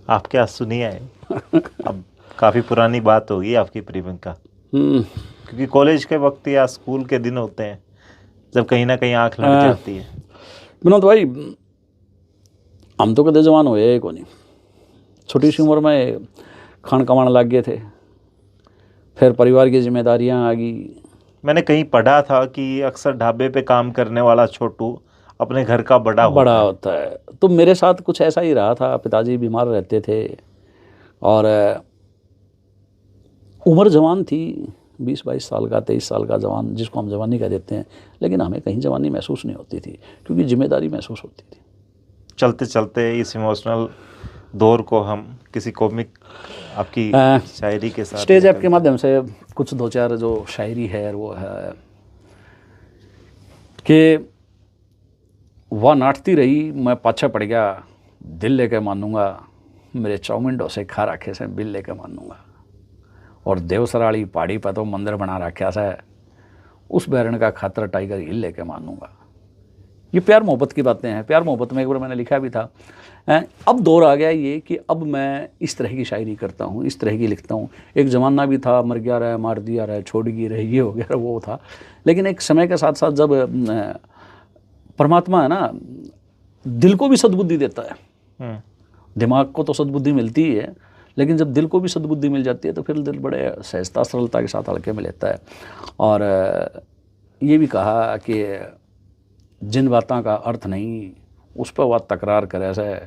आप क्या सुनिए अब काफ़ी पुरानी बात होगी आपकी प्रियंका, क्योंकि कॉलेज के वक्त या स्कूल के दिन होते हैं जब कहीं ना कहीं आँख लग जाती है। विनोद भाई, हम तो कदे जवान हुए को नहीं, छोटी सी उम्र में खान कमाने लग गए थे, फिर परिवार की जिम्मेदारियां आ गई। मैंने कहीं पढ़ा था कि अक्सर ढाबे पे काम करने वाला छोटू अपने घर का बड़ा होता है। तो मेरे साथ कुछ ऐसा ही रहा था। पिताजी बीमार रहते थे और उम्र जवान थी, 20-22 साल का, 23 साल का जवान, जिसको हम जवानी कह देते हैं, लेकिन हमें कहीं जवानी महसूस नहीं होती थी, क्योंकि जिम्मेदारी महसूस होती थी। चलते चलते इस इमोशनल दौर को हम किसी कॉमिक आपकी शायरी के साथ स्टेज ऐप के माध्यम से कुछ 2-4 जो शायरी है वो है कि वह नाटती रही, मैं पाछे पड़ गया, दिल लेके मानूंगा, मेरे चाउमीन डोसे खा रखे से बिल लेके मानूंगा, और देवसराली पहाड़ी पर तो मंदिर बना रखा से, उस बैरन का खातर टाइगर हिल लेके मानूंगा। ये प्यार मोहब्बत की बातें हैं। प्यार मोहब्बत में एक बार मैंने लिखा भी था। अब दौर आ गया ये कि अब मैं इस तरह की शायरी करता हूँ, इस तरह की लिखता हूँ। एक ज़माना भी था, मर गया रहे, मार दिया रहे, छोड़ गई रहे, ये हो गया रहे, वो था। लेकिन एक समय के साथ साथ जब परमात्मा है ना, दिल को भी सद्बुद्धि देता है। दिमाग को तो सद्बुद्धि मिलती ही है, लेकिन जब दिल को भी सद्बुद्धि मिल जाती है तो फिर दिल बड़े सहजता सरलता के साथ हल्के में लेता है। और ये भी कहा कि जिन बातों का अर्थ नहीं, उस पर वह तकरार करे से,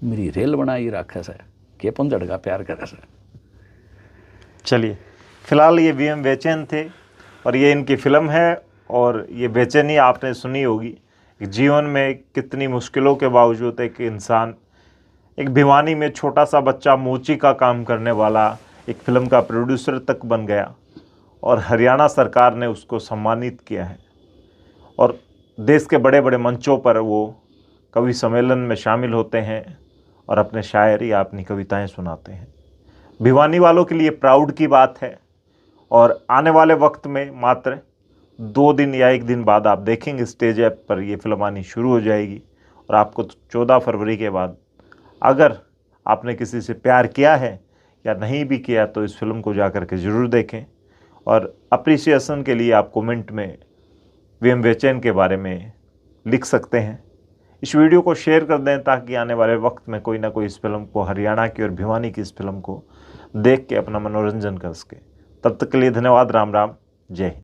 मेरी रेल बनाई रखे से, के पंजड़ का प्यार करे से। चलिए, फिलहाल ये वीएम बेचैन थे और ये इनकी फिल्म है, और ये बेचैनी आपने सुनी होगी कि जीवन में कितनी मुश्किलों के बावजूद एक इंसान, एक भिवानी में छोटा सा बच्चा मोची का काम करने वाला एक फिल्म का प्रोड्यूसर तक बन गया, और हरियाणा सरकार ने उसको सम्मानित किया है, और देश के बड़े बड़े मंचों पर वो कवि सम्मेलन में शामिल होते हैं और अपने शायरी या अपनी कविताएं सुनाते हैं। भिवानी वालों के लिए प्राउड की बात है, और आने वाले वक्त में मात्र 2 दिन या 1 दिन बाद आप देखेंगे स्टेज ऐप पर ये फिल्म आनी शुरू हो जाएगी, और आपको 14 फरवरी के बाद अगर आपने किसी से प्यार किया है या नहीं भी किया तो इस फिल्म को जा कर के ज़रूर देखें, और अप्रिसिएशन के लिए आप कमेंट में वीएम बेचैन के बारे में लिख सकते हैं। इस वीडियो को शेयर कर दें ताकि आने वाले वक्त में कोई ना कोई इस फिल्म को, हरियाणा की और भिवानी की इस फिल्म को देख के अपना मनोरंजन कर सके। तब तक के लिए धन्यवाद। राम राम, जय हिंद।